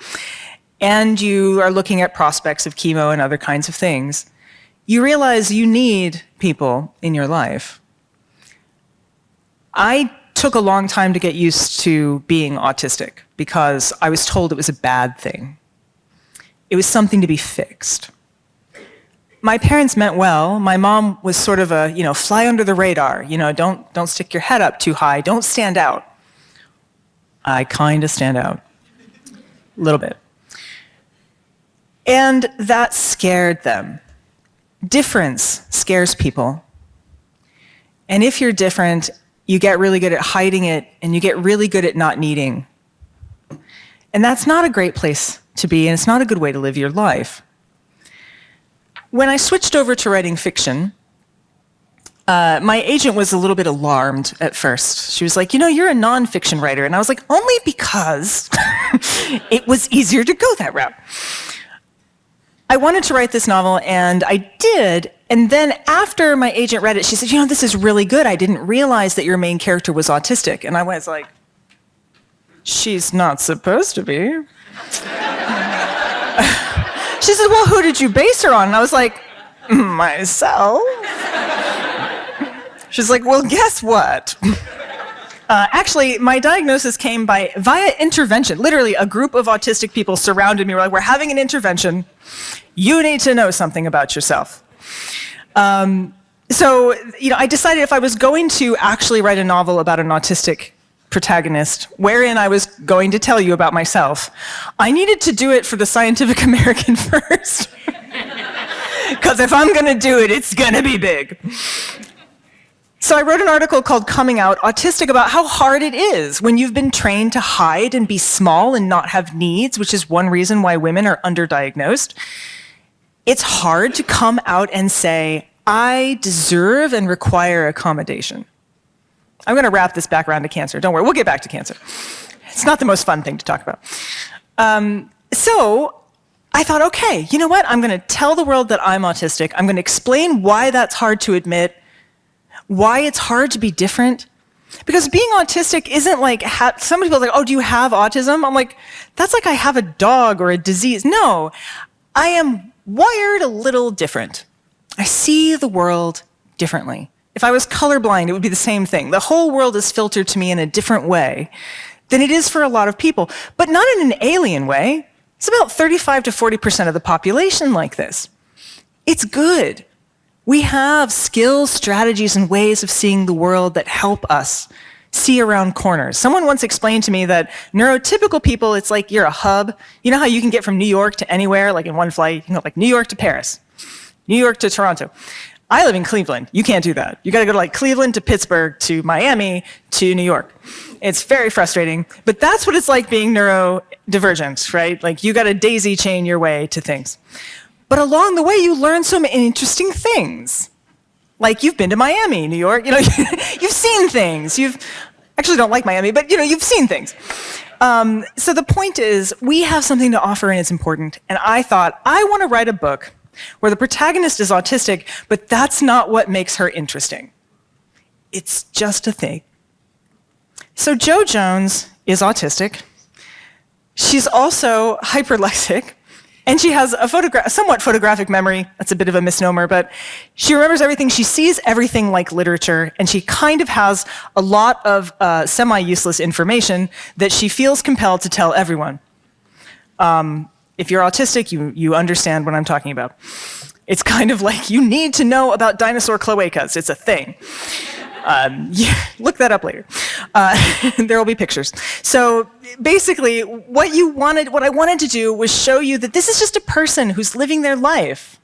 and you are looking at prospects of chemo and other kinds of things, you realize you need people in your life. I took a long time to get used to being autistic because I was told it was a bad thing. It was something to be fixed. My parents meant well. My mom was sort of a, fly under the radar. Don't stick your head up too high. Don't stand out. I kind of stand out. A little bit. And that scared them. Difference scares people. And if you're different, you get really good at hiding it, and you get really good at not needing. And that's not a great place to be, and it's not a good way to live your life. When I switched over to writing fiction, my agent was a little bit alarmed at first. She was like, you're a nonfiction writer. And I was like, only because it was easier to go that route. I wanted to write this novel, and I did. And then after my agent read it, she said, this is really good. I didn't realize that your main character was autistic. And I was like, she's not supposed to be. She said, well, who did you base her on? And I was like, myself. She's like, well, guess what? Actually, my diagnosis came via intervention. Literally, a group of autistic people surrounded me. We're having an intervention. You need to know something about yourself. So, I decided if I was going to actually write a novel about an autistic protagonist, wherein I was going to tell you about myself, I needed to do it for the Scientific American first. Because if I'm going to do it, it's going to be big. So I wrote an article called Coming Out Autistic about how hard it is when you've been trained to hide and be small and not have needs, which is one reason why women are underdiagnosed. It's hard to come out and say, I deserve and require accommodation. I'm going to wrap this back around to cancer. Don't worry, we'll get back to cancer. It's not the most fun thing to talk about. So I thought, okay, you know what? I'm going to tell the world that I'm autistic. I'm going to explain why that's hard to admit, why it's hard to be different. Because being autistic isn't like, some people are like, oh, do you have autism? I'm like, that's like I have a dog or a disease. No, I am wired a little different. I see the world differently. If I was colorblind, it would be the same thing. The whole world is filtered to me in a different way than it is for a lot of people, but not in an alien way. It's about 35 to 40% of the population like this. It's good. We have skills, strategies, and ways of seeing the world that help us see around corners. Someone once explained to me that neurotypical people, it's like you're a hub. You know how you can get from New York to anywhere, like in one flight? You can go like New York to Paris, New York to Toronto. I live in Cleveland. You can't do that. You got to go to like Cleveland to Pittsburgh to Miami to New York. It's very frustrating, but that's what it's like being neurodivergent, right? Like you got to daisy chain your way to things. But along the way, you learn some interesting things. Like you've been to Miami, New York, you've seen things. Actually don't like Miami, but you've seen things. So the point is, we have something to offer and it's important. And I thought, I want to write a book where the protagonist is autistic, but that's not what makes her interesting. It's just a thing. So Jo Jones is autistic. She's also hyperlexic. And she has a somewhat photographic memory. That's a bit of a misnomer, but she remembers everything. She sees everything like literature, and she kind of has a lot of semi-useless information that she feels compelled to tell everyone. If you're autistic, you understand what I'm talking about. It's kind of like you need to know about dinosaur cloacas. It's a thing. Look that up later. There will be pictures. So basically, what I wanted to do was show you that this is just a person who's living their life,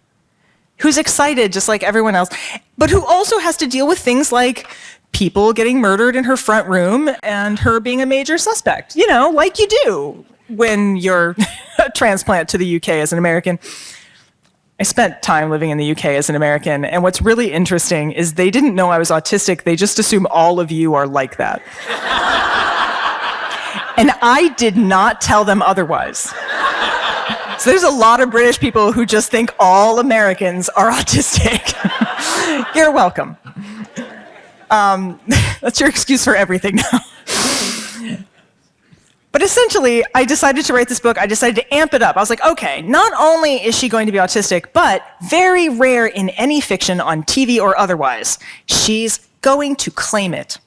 who's excited just like everyone else, but who also has to deal with things like people getting murdered in her front room and her being a major suspect, like you do when you're a transplant to the UK as an American. I spent time living in the UK as an American, and what's really interesting is they didn't know I was autistic. They just assume all of you are like that. And I did not tell them otherwise. So there's a lot of British people who just think all Americans are autistic. You're welcome. That's your excuse for everything now. But essentially, I decided to write this book. I decided to amp it up. I was like, okay, not only is she going to be autistic, but very rare in any fiction on TV or otherwise, she's going to claim it.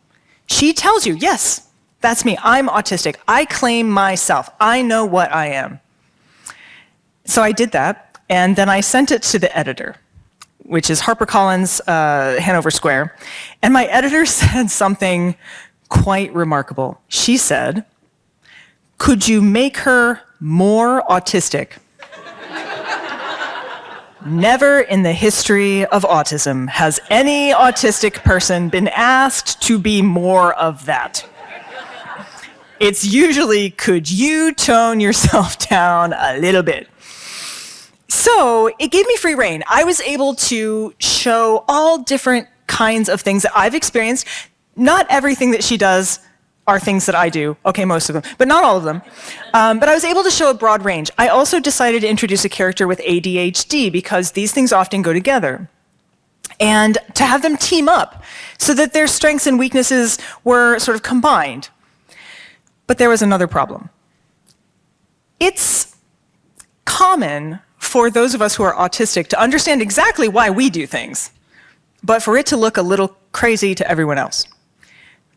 She tells you, yes, that's me. I'm autistic. I claim myself. I know what I am. So I did that, and then I sent it to the editor, which is HarperCollins, Hanover Square. And my editor said something quite remarkable. She said, could you make her more autistic? Never in the history of autism has any autistic person been asked to be more of that. It's usually, could you tone yourself down a little bit? So it gave me free rein. I was able to show all different kinds of things that I've experienced. Not everything that she does are things that I do. Okay, most of them, but not all of them. But I was able to show a broad range. I also decided to introduce a character with ADHD because these things often go together. And to have them team up so that their strengths and weaknesses were sort of combined. But there was another problem. It's common for those of us who are autistic to understand exactly why we do things, but for it to look a little crazy to everyone else.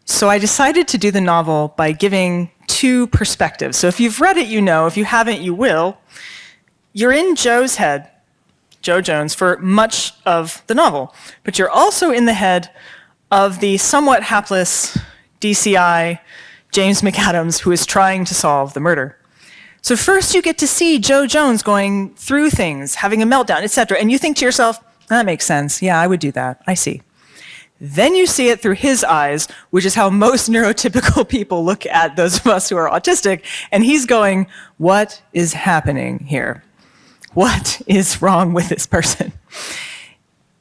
So I decided to do the novel by giving two perspectives. So if you've read it, you know. If you haven't, you will. You're in Jo's head. Joe Jones for much of the novel, but you're also in the head of the somewhat hapless DCI James McAdams, who is trying to solve the murder. So first you get to see Joe Jones going through things, having a meltdown, etc., and you think to yourself, that makes sense. Yeah, I would do that. I see. Then you see it through his eyes, which is how most neurotypical people look at those of us who are autistic, and he's going, what is happening here? What is wrong with this person?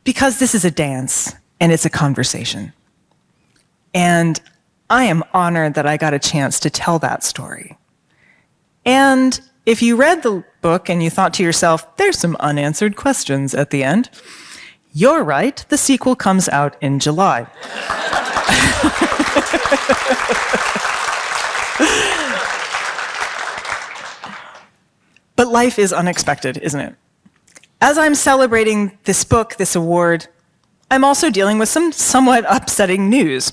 Because this is a dance, and it's a conversation. And I am honored that I got a chance to tell that story. And if you read the book and you thought to yourself, there's some unanswered questions at the end, you're right, the sequel comes out in July. But life is unexpected, isn't it? As I'm celebrating this book, this award, I'm also dealing with some somewhat upsetting news,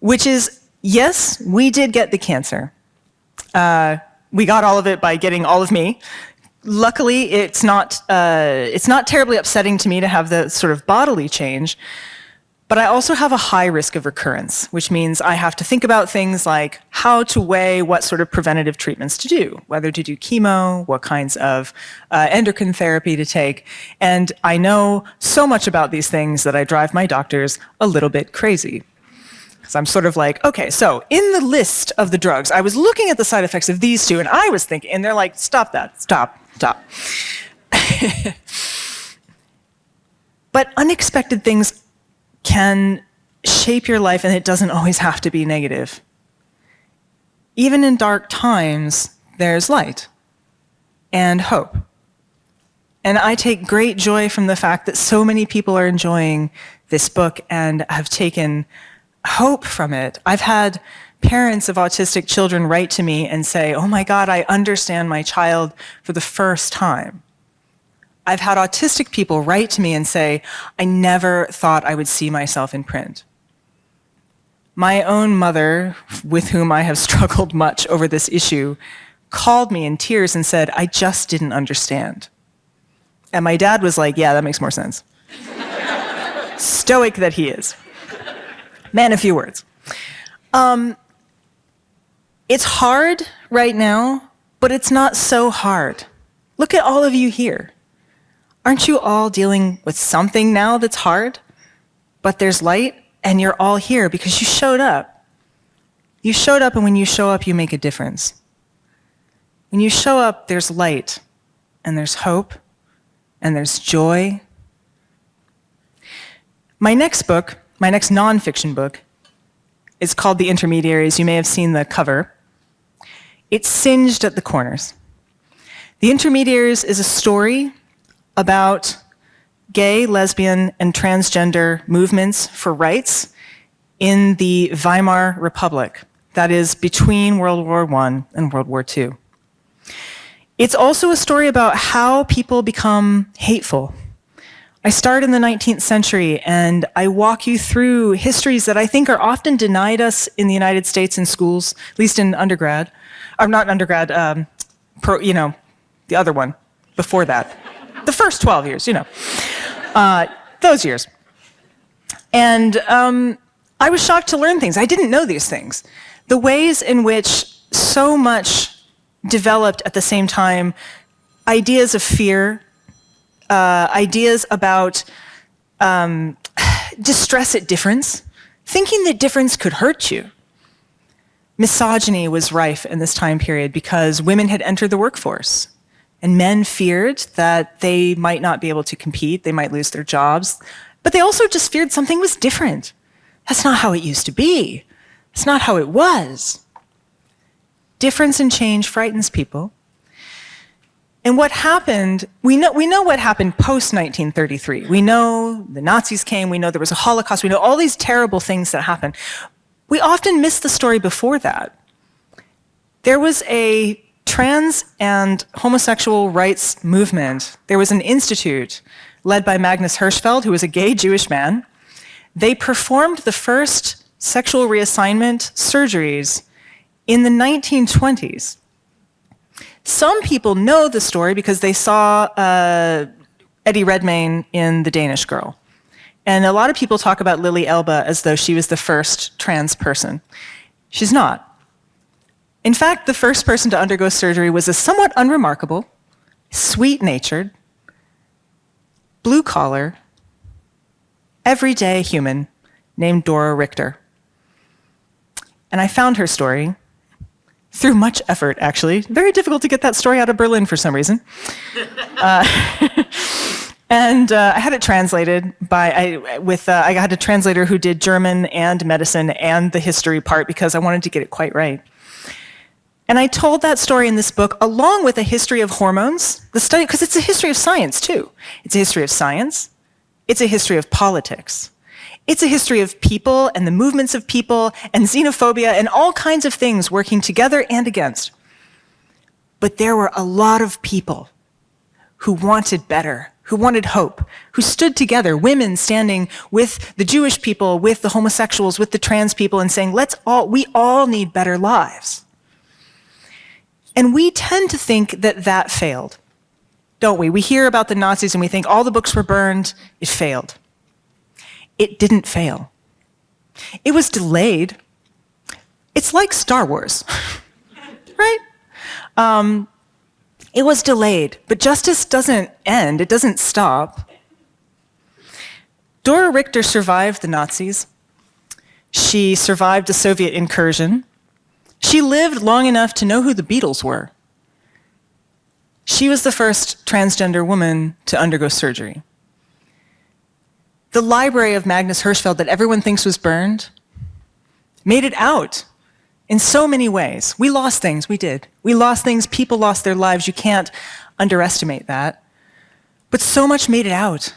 which is, yes, we did get the cancer. We got all of it by getting all of me. Luckily, it's not terribly upsetting to me to have the sort of bodily change, but I also have a high risk of recurrence, which means I have to think about things like how to weigh what sort of preventative treatments to do, whether to do chemo, what kinds of endocrine therapy to take, and I know so much about these things that I drive my doctors a little bit crazy. So I'm sort of like, okay, so in the list of the drugs, I was looking at the side effects of these two, and I was thinking, and they're like, stop that, stop. But unexpected things can shape your life, and it doesn't always have to be negative. Even in dark times, there's light and hope. And I take great joy from the fact that so many people are enjoying this book and have taken hope from it. I've had parents of autistic children write to me and say, oh my God, I understand my child for the first time. I've had autistic people write to me and say, I never thought I would see myself in print. My own mother, with whom I have struggled much over this issue, called me in tears and said, I just didn't understand. And my dad was like, yeah, that makes more sense. Stoic that he is. Man, a few words. It's hard right now, but it's not so hard. Look at all of you here. Aren't you all dealing with something now that's hard? But there's light, and you're all here because you showed up. You showed up, and when you show up, you make a difference. When you show up, there's light, and there's hope, and there's joy. My next book, my next nonfiction book, is called The Intermediaries. You may have seen the cover. It's singed at the corners. The Intermediaries is a story about gay, lesbian, and transgender movements for rights in the Weimar Republic, that is between World War I and World War II. It's also a story about how people become hateful. I start in the 19th century, and I walk you through histories that I think are often denied us in the United States in schools, at least in undergrad. Or not undergrad, the other one, before that. The first 12 years, those years. And I was shocked to learn things. I didn't know these things. The ways in which so much developed at the same time, ideas of fear, ideas about distress at difference, thinking that difference could hurt you. Misogyny was rife in this time period because women had entered the workforce, and men feared that they might not be able to compete, they might lose their jobs, but they also just feared something was different. That's not how it used to be. It's not how it was. Difference and change frightens people. And what happened, we know what happened post-1933. We know the Nazis came, we know there was a Holocaust, we know all these terrible things that happened. We often miss the story before that. There was a trans and homosexual rights movement. There was an institute led by Magnus Hirschfeld, who was a gay Jewish man. They performed the first sexual reassignment surgeries in the 1920s. Some people know the story because they saw Eddie Redmayne in The Danish Girl. And a lot of people talk about Lily Elba as though she was the first trans person. She's not. In fact, the first person to undergo surgery was a somewhat unremarkable, sweet-natured, blue-collar, everyday human named Dora Richter. And I found her story through much effort, actually. Very difficult to get that story out of Berlin for some reason. And I had it translated I had a translator who did German and medicine and the history part because I wanted to get it quite right. And I told that story in this book along with a history of hormones, the study, because it's a history of science too. It's a history of science. It's a history of politics. It's a history of people and the movements of people and xenophobia and all kinds of things working together and against. But there were a lot of people who wanted better, who wanted hope, who stood together, women standing with the Jewish people, with the homosexuals, with the trans people, and saying, we all need better lives. And we tend to think that that failed, don't we? We hear about the Nazis and we think all the books were burned, it failed. It didn't fail. It was delayed. It's like Star Wars, right? It was delayed, but justice doesn't end, it doesn't stop. Dora Richter survived the Nazis. She survived the Soviet incursion. She lived long enough to know who the Beatles were. She was the first transgender woman to undergo surgery. The library of Magnus Hirschfeld that everyone thinks was burned made it out in so many ways. We lost things, we did. We lost things, people lost their lives, you can't underestimate that. But so much made it out.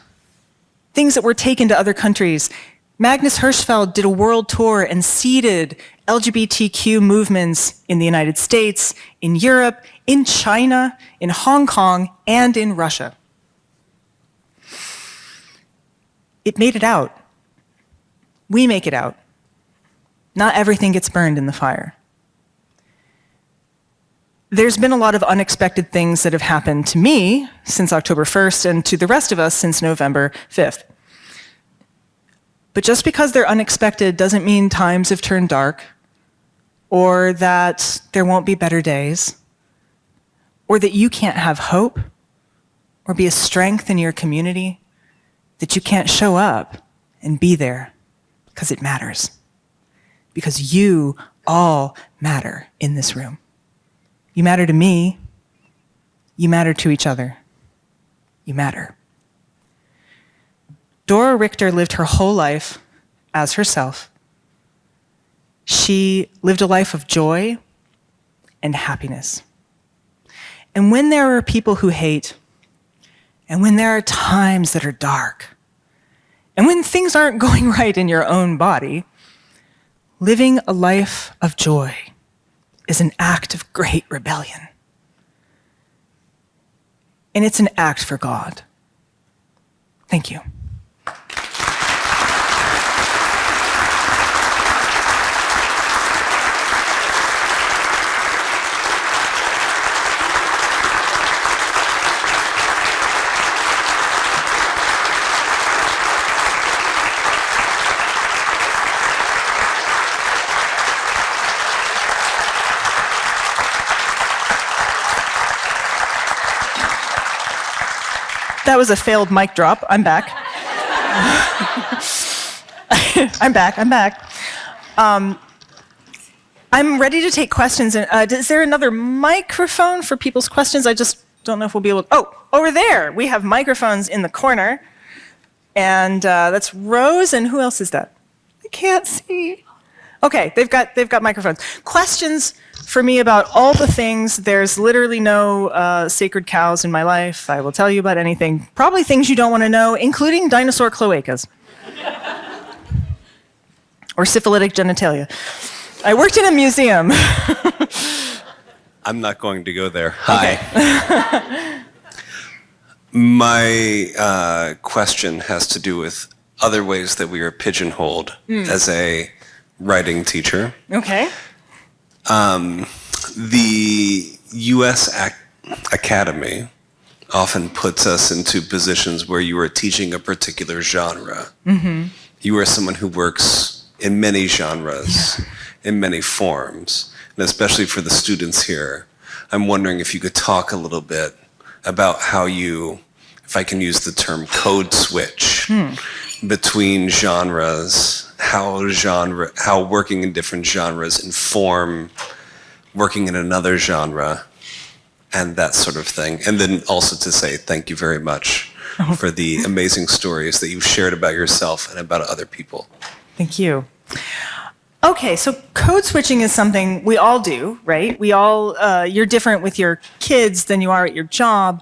Things that were taken to other countries. Magnus Hirschfeld did a world tour and seeded LGBTQ movements in the United States, in Europe, in China, in Hong Kong, and in Russia. It made it out. We make it out. Not everything gets burned in the fire. There's been a lot of unexpected things that have happened to me since October 1st and to the rest of us since November 5th. But just because they're unexpected doesn't mean times have turned dark, or that there won't be better days, or that you can't have hope, or be a strength in your community, that you can't show up and be there, because it matters. Because you all matter in this room. You matter to me. You matter to each other. You matter. Dora Richter lived her whole life as herself. She lived a life of joy and happiness. And when there are people who hate, and when there are times that are dark, and when things aren't going right in your own body, living a life of joy is an act of great rebellion. And it's an act for God. Thank you. That was a failed mic drop. I'm back. I'm back. I'm ready to take questions. Is there another microphone for people's questions? I just don't know if we'll be able to. Oh, over there. We have microphones in the corner. And that's Rose, and who else is that? I can't see. Okay, they've got microphones. Questions for me about all the things. There's literally no sacred cows in my life. I will tell you about anything. Probably things you don't want to know, including dinosaur cloacas. Or syphilitic genitalia. I worked in a museum. I'm not going to go there. Hi. Okay. My question has to do with other ways that we are pigeonholed as a writing teacher. Okay. The U.S. Academy often puts us into positions where you are teaching a particular genre. You are someone who works in many genres, in many forms, and especially for the students here, I'm wondering if you could talk a little bit about how you, if I can use the term, code switch between genres, how working in different genres inform working in another genre, and that sort of thing. And then also to say thank you very much for the amazing stories that you've shared about yourself and about other people. Thank you. Okay, so code switching is something we all do, right? We all, you're different with your kids than you are at your job.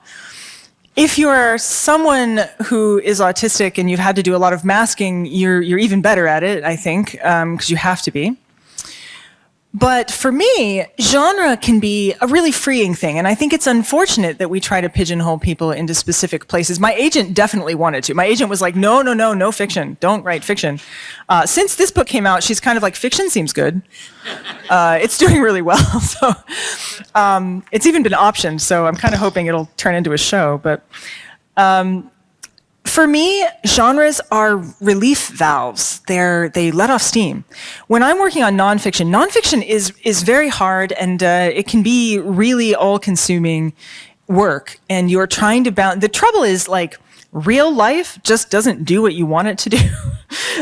If you're someone who is autistic and you've had to do a lot of masking, you're even better at it, I think, because you have to be. But for me, genre can be a really freeing thing, and I think it's unfortunate that we try to pigeonhole people into specific places. My agent definitely wanted to. My agent was like, no fiction. Don't write fiction. Since this book came out, she's kind of like, fiction seems good. It's doing really well, so it's even been optioned, so I'm kind of hoping it'll turn into a show. But for me, genres are relief valves. They let off steam. When I'm working on nonfiction is very hard, and it can be really all-consuming work. And you're trying to balance. The trouble is, like, real life just doesn't do what you want it to do.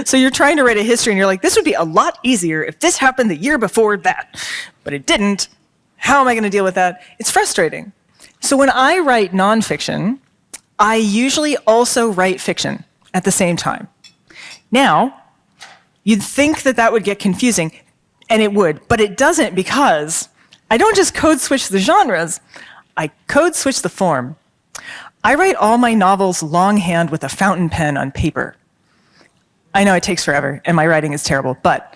So you're trying to write a history, and you're like, this would be a lot easier if this happened the year before that. But it didn't. How am I going to deal with that? It's frustrating. So when I write nonfiction, I usually also write fiction at the same time. Now, you'd think that that would get confusing, and it would, but it doesn't, because I don't just code switch the genres, I code switch the form. I write all my novels longhand with a fountain pen on paper. I know it takes forever, and my writing is terrible, but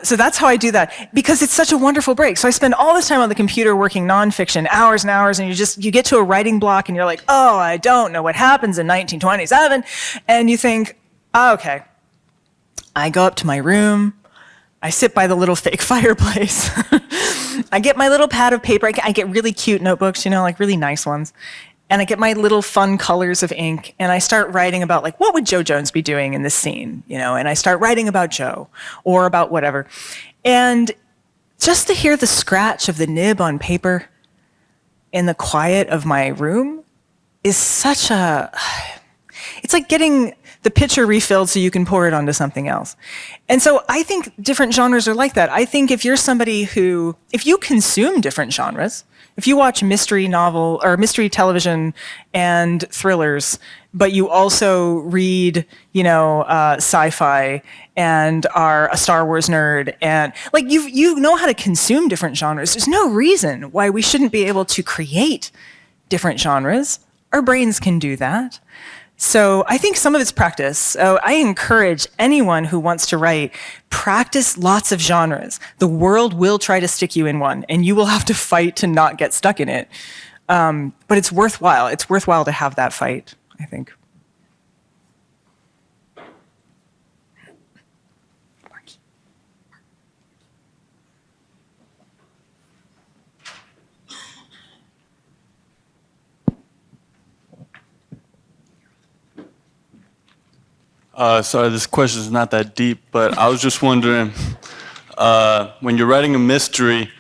so that's how I do that, because it's such a wonderful break. So I spend all this time on the computer working nonfiction, hours and hours, and you get to a writing block, and you're like, oh, I don't know what happens in 1927, and you think, oh, okay. I go up to my room, I sit by the little fake fireplace, I get my little pad of paper, I get really cute notebooks, like really nice ones, and I get my little fun colors of ink, and I start writing about, like, what would Joe Jones be doing in this scene, and I start writing about Joe, or about whatever. And just to hear the scratch of the nib on paper in the quiet of my room is such a... It's like getting the pitcher refilled so you can pour it onto something else. And so I think different genres are like that. I think if you're somebody who... If you consume different genres... If you watch mystery novel or mystery television and thrillers, but you also read, sci-fi and are a Star Wars nerd, and like you know how to consume different genres, there's no reason why we shouldn't be able to create different genres. Our brains can do that. So I think some of it's practice. So I encourage anyone who wants to write, practice lots of genres. The world will try to stick you in one, and you will have to fight to not get stuck in it. But it's worthwhile. It's worthwhile to have that fight, I think. Sorry, this question is not that deep, but I was just wondering, when you're writing a mystery,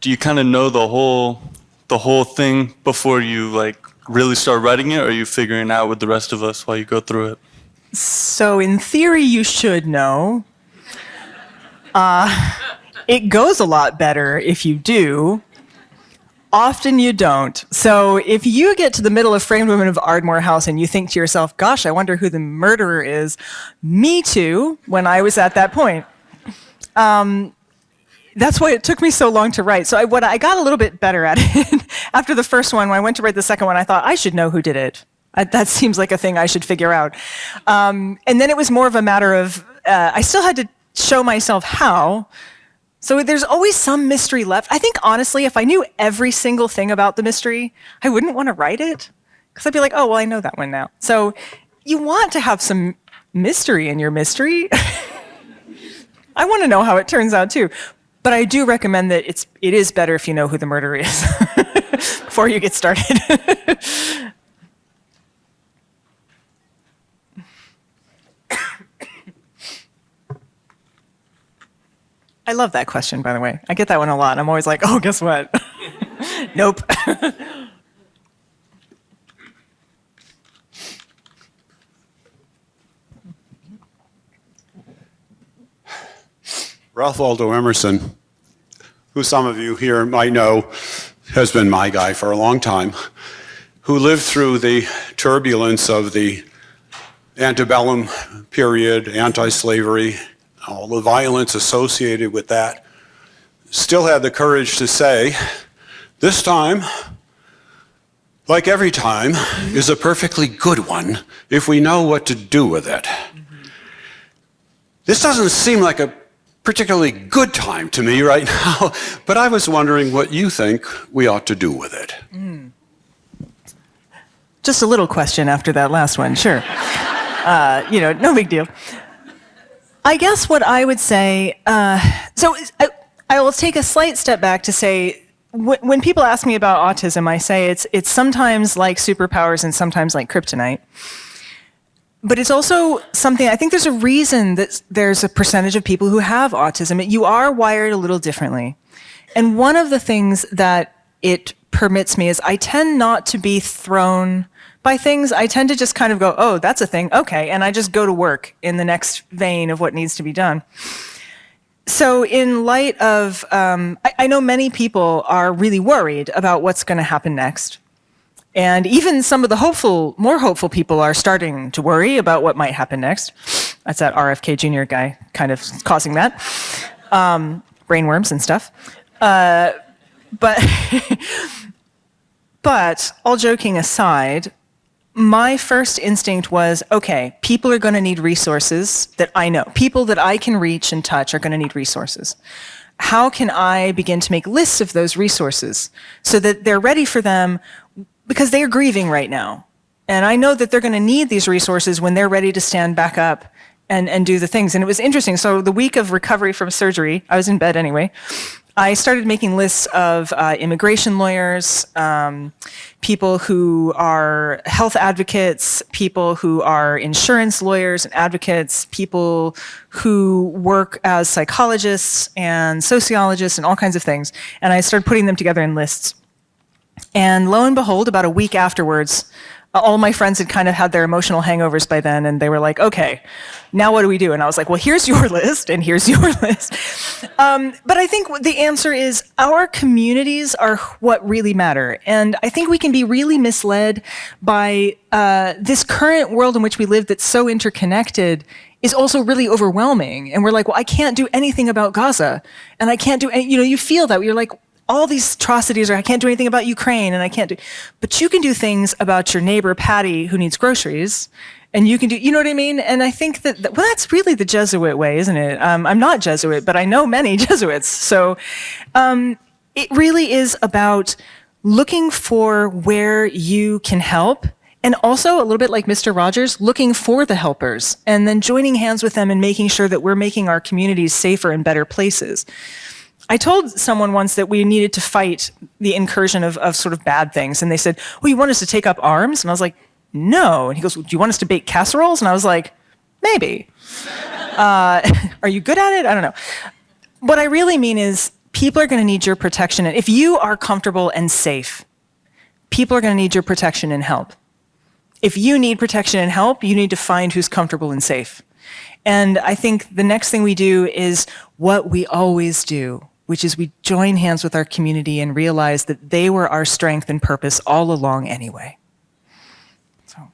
do you kind of know the whole thing before you really start writing it, or are you figuring it out with the rest of us while you go through it? So in theory, you should know. It goes a lot better if you do. Often you don't. So if you get to the middle of Framed Women of Ardemore House and you think to yourself, gosh, I wonder who the murderer is, me too, when I was at that point. That's why it took me so long to write. So I got a little bit better at it. After the first one, when I went to write the second one, I thought, I should know who did it. That seems like a thing I should figure out. And then it was more of a matter of, I still had to show myself how. So there's always some mystery left. I think, honestly, if I knew every single thing about the mystery, I wouldn't want to write it. Because I'd be like, oh, well, I know that one now. So you want to have some mystery in your mystery. I want to know how it turns out, too. But I do recommend that it is better if you know who the murderer is before you get started. I love that question, by the way. I get that one a lot. I'm always like, oh, guess what? Nope. Ralph Waldo Emerson, who some of you here might know has been my guy for a long time, who lived through the turbulence of the antebellum period, anti-slavery, all the violence associated with that, still had the courage to say, this time, like every time, is a perfectly good one if we know what to do with it. This doesn't seem like a particularly good time to me right now, but I was wondering what you think we ought to do with it. Just a little question after that last one, sure. No big deal. I guess what I would say, I will take a slight step back to say, when people ask me about autism, I say it's sometimes like superpowers and sometimes like kryptonite. But it's also something, I think there's a reason that there's a percentage of people who have autism. You are wired a little differently. And one of the things that it permits me is I tend not to be thrown by things. I tend to just kind of go, oh, that's a thing, okay, and I just go to work in the next vein of what needs to be done. So in light of, I know many people are really worried about what's going to happen next. And even some of the more hopeful people are starting to worry about what might happen next. That's that RFK Jr. guy kind of causing that. Brainworms and stuff. But all joking aside, my first instinct was, okay, people are going to need resources that I know. People that I can reach and touch are going to need resources. How can I begin to make lists of those resources so that they're ready for them? Because they are grieving right now. And I know that they're going to need these resources when they're ready to stand back up and do the things. And it was interesting. So the week of recovery from surgery, I was in bed anyway, I started making lists of immigration lawyers, people who are health advocates, people who are insurance lawyers and advocates, people who work as psychologists and sociologists and all kinds of things. And I started putting them together in lists. And lo and behold, about a week afterwards, all my friends had kind of had their emotional hangovers by then, and they were like, okay, now what do we do? And I was like, well, here's your list, and here's your list. But I think the answer is our communities are what really matter. And I think we can be really misled by this current world in which we live that's so interconnected is also really overwhelming. And we're like, well, I can't do anything about Gaza, and I can't do, you feel that. You're like, all these atrocities, or I can't do anything about Ukraine, and I can't do, but you can do things about your neighbor, Patty, who needs groceries, and you can do, you know what I mean? And I think well, that's really the Jesuit way, isn't it? I'm not Jesuit, but I know many Jesuits. So it really is about looking for where you can help, and also a little bit like Mr. Rogers, looking for the helpers, and then joining hands with them and making sure that we're making our communities safer and better places. I told someone once that we needed to fight the incursion of sort of bad things. And they said, well, you want us to take up arms? And I was like, no. And he goes, well, do you want us to bake casseroles? And I was like, maybe. Are you good at it? I don't know. What I really mean is people are going to need your protection. And if you are comfortable and safe, people are going to need your protection and help. If you need protection and help, you need to find who's comfortable and safe. And I think the next thing we do is what we always do, which is we join hands with our community and realize that they were our strength and purpose all along anyway. So.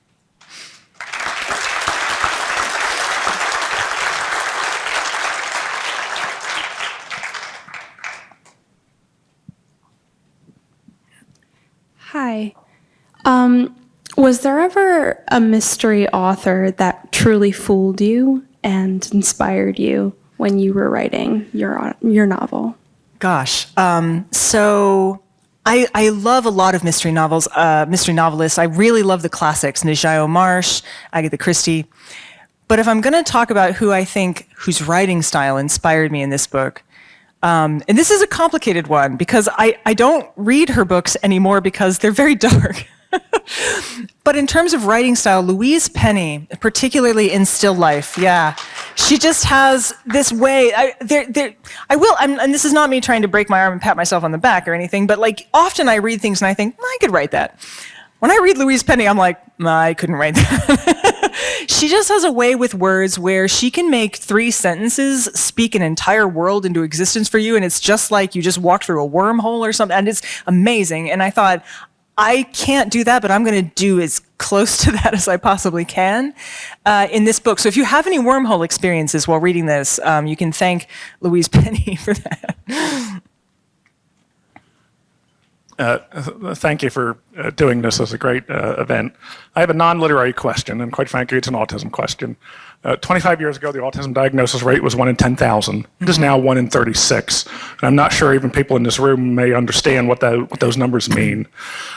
Hi. Was there ever a mystery author that truly fooled you and inspired you when you were writing your novel? Gosh. So I love a lot of mystery novels, mystery novelists. I really love the classics, Najayo Marsh, Agatha Christie. But if I'm going to talk about whose writing style inspired me in this book, and this is a complicated one because I don't read her books anymore because they're very dark. But in terms of writing style, Louise Penny, particularly in still life, yeah, she just has this way. And this is not me trying to break my arm and pat myself on the back or anything, but like often I read things and I think, I could write that. When I read Louise Penny, I'm like, I couldn't write that. She just has a way with words where she can make 3 sentences speak an entire world into existence for you, and it's just like you just walked through a wormhole or something, and it's amazing. And I thought, I can't do that, but I'm going to do as close to that as I possibly can in this book. So if you have any wormhole experiences while reading this, you can thank Louise Penny for that. Thank you for doing this as a great event. I have a non-literary question, and quite frankly, it's an autism question. 25 years ago, the autism diagnosis rate was 1 in 10,000. It is now 1 in 36. And I'm not sure even people in this room may understand what those numbers mean.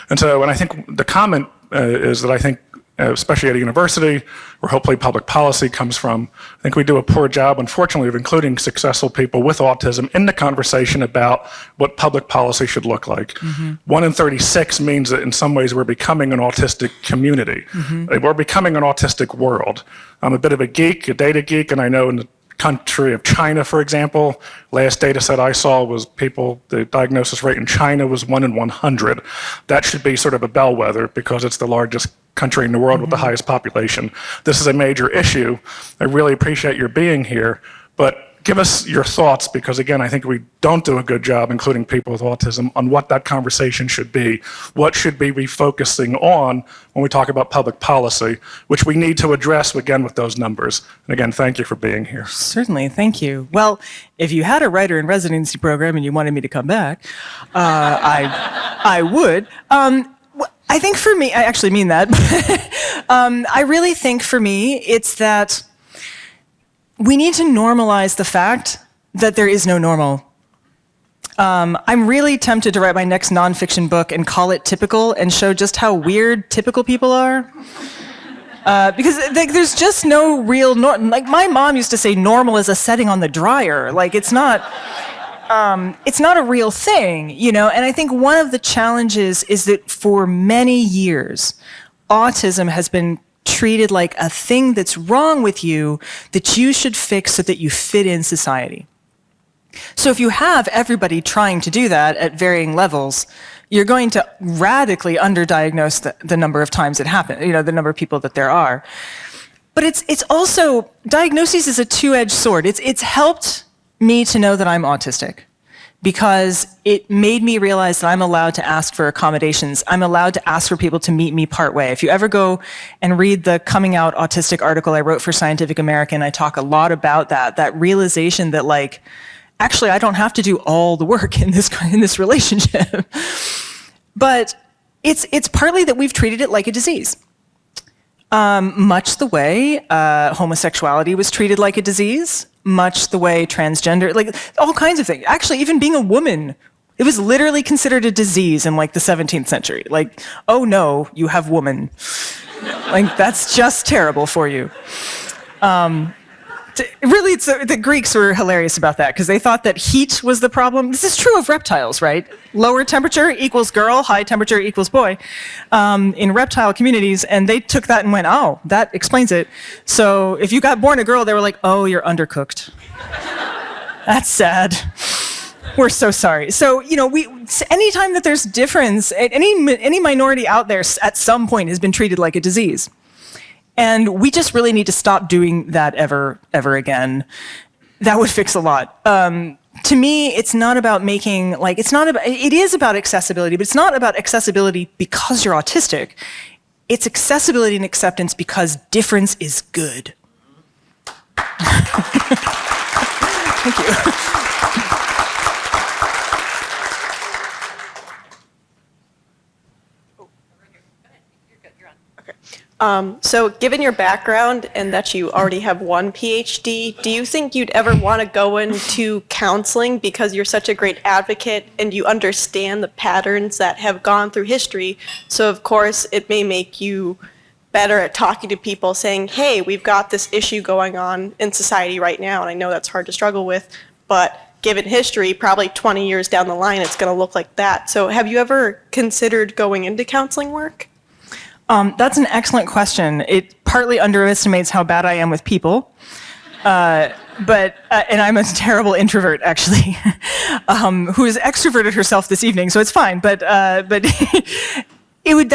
And I think the comment is that I think, especially at a university where hopefully public policy comes from, I think we do a poor job, unfortunately, of including successful people with autism in the conversation about what public policy should look like. 1 in 36 means that in some ways we're becoming an autistic community. We're becoming an autistic world. I'm a bit of a geek, a data geek, and I know in the country of China, for example, last data set I saw was the diagnosis rate in China was 1 in 100. That should be sort of a bellwether because it's the largest country in the world with the highest population. This is a major issue. I really appreciate your being here, but give us your thoughts because, again, I think we don't do a good job, including people with autism, on what that conversation should be. What should we be focusing on when we talk about public policy, which we need to address, again, with those numbers. And again, thank you for being here. Certainly, thank you. Well, if you had a writer in residency program and you wanted me to come back, I would. I think for me, I actually mean that. I really think for me, it's that we need to normalize the fact that there is no normal. I'm really tempted to write my next nonfiction book and call it Typical and show just how weird typical people are. Because there's just no real like my mom used to say normal is a setting on the dryer. Like it's not a real thing, you know? And I think one of the challenges is that for many years, autism has been treated like a thing that's wrong with you that you should fix so that you fit in society. So if you have everybody trying to do that at varying levels, you're going to radically underdiagnose the number of times it happens, you know, the number of people that there are. But it's also, diagnosis is a two-edged sword. It's helped me to know that I'm autistic because it made me realize that I'm allowed to ask for accommodations. I'm allowed to ask for people to meet me partway. If you ever go and read the Coming Out Autistic article I wrote for Scientific American, I talk a lot about that realization that like, actually I don't have to do all the work in this relationship. But it's partly that we've treated it like a disease. Much the way homosexuality was treated like a disease, much the way transgender, like all kinds of things. Actually, even being a woman, it was literally considered a disease in like the 17th century. Like, oh no, you have woman. Like, that's just terrible for you. Really, the Greeks were hilarious about that because they thought that heat was the problem. This is true of reptiles, right? Lower temperature equals girl, high temperature equals boy in reptile communities. And they took that and went, oh, that explains it. So if you got born a girl, they were like, oh, you're undercooked. That's sad. We're so sorry. So, you know, anytime that there's difference, any minority out there at some point has been treated like a disease. And we just really need to stop doing that ever again. That would fix a lot. To me, it's not about making, like, it is about accessibility, but it's not about accessibility because you're autistic. It's accessibility and acceptance because difference is good. Thank you. So given your background and that you already have one Ph.D., do you think you'd ever want to go into counseling because you're such a great advocate and you understand the patterns that have gone through history? So of course, it may make you better at talking to people saying, hey, we've got this issue going on in society right now, and I know that's hard to struggle with, but given history, probably 20 years down the line, it's going to look like that. So have you ever considered going into counseling work? That's an excellent question. It partly underestimates how bad I am with people. And I'm a terrible introvert, actually, who has extroverted herself this evening, so it's fine. But that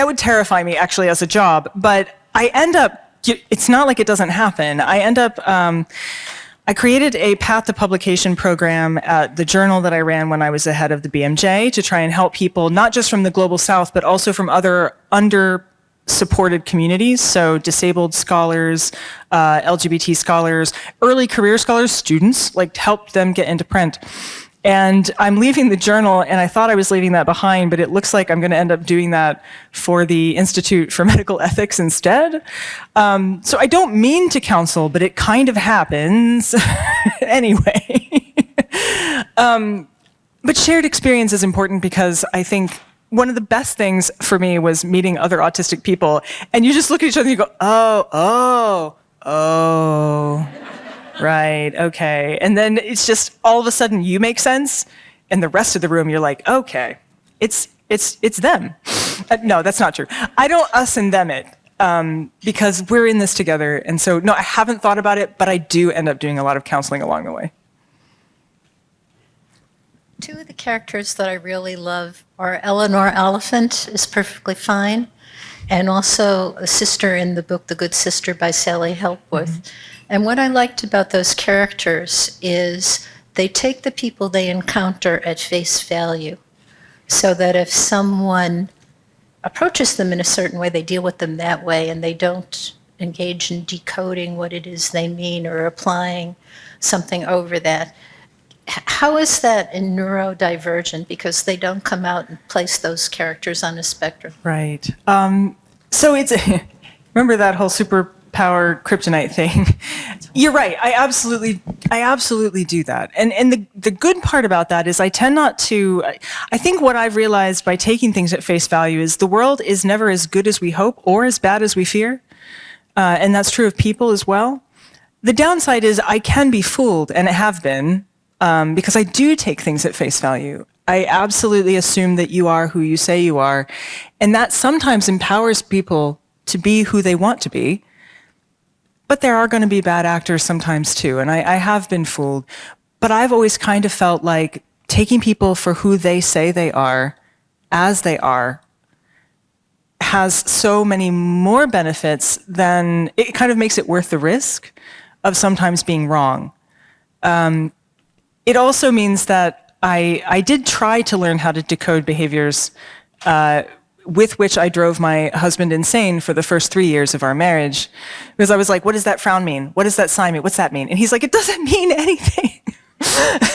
would terrify me, actually, as a job. But I end up, it's not like it doesn't happen. I end up, I created a Path to Publication program at the journal that I ran when I was the head of the BMJ to try and help people, not just from the Global South, but also from other under-supported communities, so disabled scholars, LGBT scholars, early career scholars, students, like help them get into print. And I'm leaving the journal, and I thought I was leaving that behind, but it looks like I'm going to end up doing that for the Institute for Medical Ethics instead. So I don't mean to counsel, but it kind of happens anyway. But shared experience is important because I think one of the best things for me was meeting other autistic people, and you just look at each other and you go, oh. Right, okay. And then it's just all of a sudden you make sense, and the rest of the room you're like, okay, it's them. No, that's not true. I don't us and them it, because we're in this together. And so, no, I haven't thought about it, but I do end up doing a lot of counseling along the way. Two of the characters that I really love are Eleanor Oliphant is perfectly fine, and also a sister in the book The Good Sister by Sally Helpworth. Mm-hmm. And what I liked about those characters is they take the people they encounter at face value, so that if someone approaches them in a certain way, they deal with them that way, and they don't engage in decoding what it is they mean or applying something over that. How is that in neurodivergent? Because they don't come out and place those characters on a spectrum. Right. So it's remember that whole superpower kryptonite thing? You're right. I absolutely do that. And the good part about that is I tend not to. I think what I've realized by taking things at face value is the world is never as good as we hope or as bad as we fear, and that's true of people as well. The downside is I can be fooled, and I have been. Because I do take things at face value. I absolutely assume that you are who you say you are. And that sometimes empowers people to be who they want to be. But there are going to be bad actors sometimes too. And I have been fooled. But I've always kind of felt like taking people for who they say they are, as they are, has so many more benefits than it kind of makes it worth the risk of sometimes being wrong. It also means that I did try to learn how to decode behaviors with which I drove my husband insane for the first 3 years of our marriage. Because I was like, what does that frown mean? What does that sign mean? What's that mean? And he's like, it doesn't mean anything.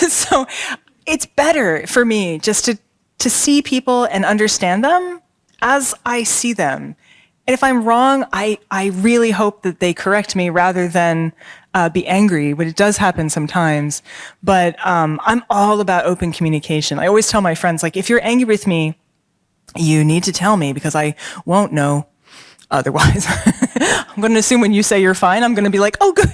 So it's better for me just to see people and understand them as I see them. And if I'm wrong, I really hope that they correct me rather than be angry, but it does happen sometimes. But I'm all about open communication. I always tell my friends, like, if you're angry with me, you need to tell me because I won't know otherwise. I'm going to assume when you say you're fine, I'm going to be like, oh, good.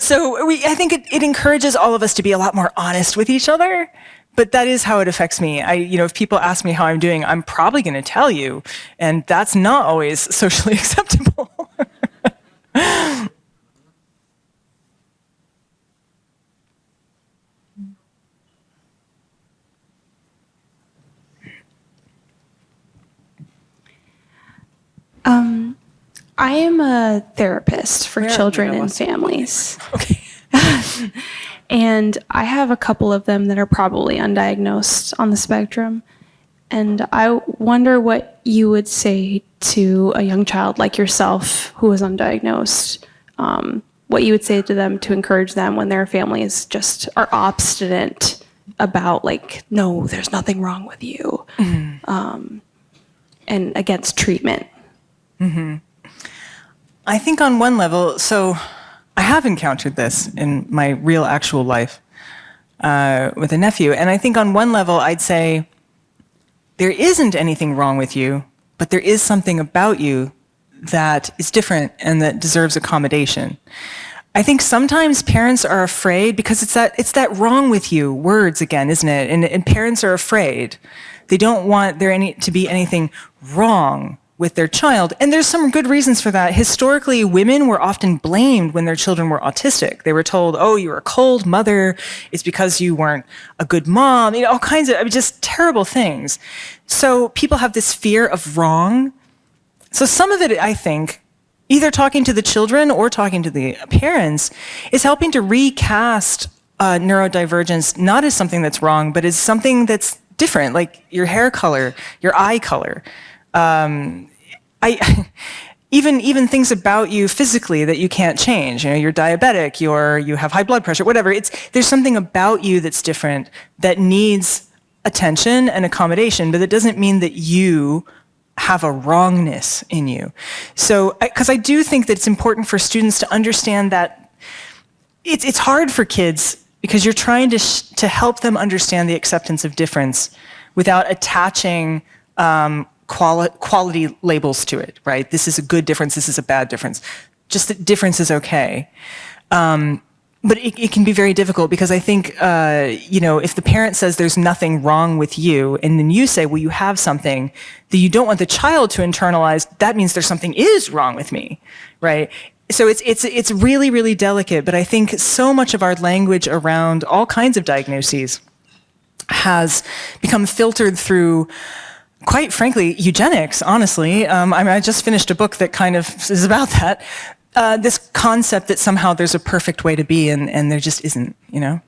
So I think it encourages all of us to be a lot more honest with each other. But that is how it affects me. If people ask me how I'm doing, I'm probably going to tell you, and that's not always socially acceptable. I am a therapist for children and families. Okay. And I have a couple of them that are probably undiagnosed on the spectrum. And I wonder what you would say to a young child like yourself who is undiagnosed, what you would say to them to encourage them when their families just are obstinate about, like, no, there's nothing wrong with you, and against treatment. Mm-hmm. I think on one level, so I have encountered this in my real actual life with a nephew. And I think on one level, I'd say there isn't anything wrong with you, but there is something about you that is different and that deserves accommodation. I think sometimes parents are afraid because it's that wrong with you words again, isn't it? And parents are afraid. They don't want there to be anything wrong with their child. And there's some good reasons for that. Historically, women were often blamed when their children were autistic. They were told, oh, you're a cold mother. It's because you weren't a good mom. All kinds of just terrible things. So people have this fear of wrong. So some of it, I think, either talking to the children or talking to the parents, is helping to recast neurodivergence not as something that's wrong, but as something that's different, like your hair color, your eye color. Even things about you physically that you can't change. You're diabetic, you have high blood pressure, whatever. There's something about you that's different that needs attention and accommodation, but it doesn't mean that you have a wrongness in you. So, because I do think that it's important for students to understand that it's hard for kids because you're trying to help them understand the acceptance of difference without attaching quality labels to it, right? This is a good difference, this is a bad difference. Just that difference is okay. But it can be very difficult because I think, if the parent says there's nothing wrong with you, and then you say, well, you have something that you don't want the child to internalize, that means there's something is wrong with me, right? So it's really, really delicate, but I think so much of our language around all kinds of diagnoses has become filtered through, quite frankly, eugenics, honestly. I just finished a book that kind of is about that. This concept that somehow there's a perfect way to be and there just isn't, Oh.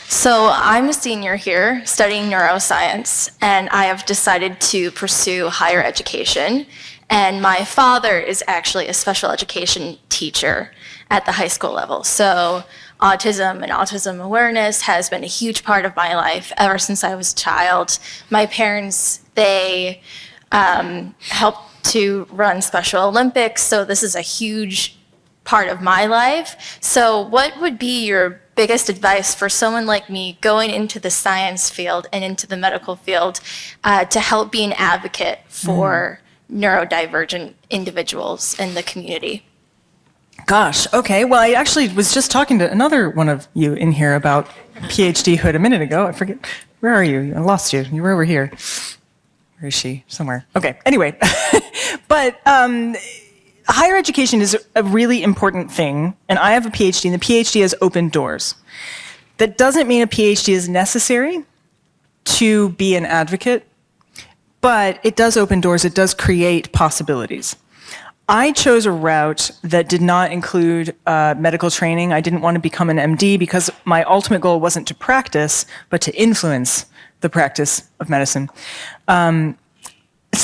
So I'm a senior here studying neuroscience, and I have decided to pursue higher education. And my father is actually a special education teacher at the high school level. So autism and autism awareness has been a huge part of my life ever since I was a child. My parents, they helped to run Special Olympics, so this is a huge part of my life. So what would be your biggest advice for someone like me going into the science field and into the medical field to help be an advocate for neurodivergent individuals in the community? Gosh, okay. Well, I actually was just talking to another one of you in here about Ph.D. hood a minute ago. I forget. Where are you? I lost you. You were over here. Where is she? Somewhere. Okay. Anyway, but higher education is a really important thing, and I have a Ph.D., and the Ph.D. has opened doors. That doesn't mean a Ph.D. is necessary to be an advocate, but it does open doors. It does create possibilities. I chose a route that did not include medical training. I didn't want to become an MD because my ultimate goal wasn't to practice, but to influence the practice of medicine. Some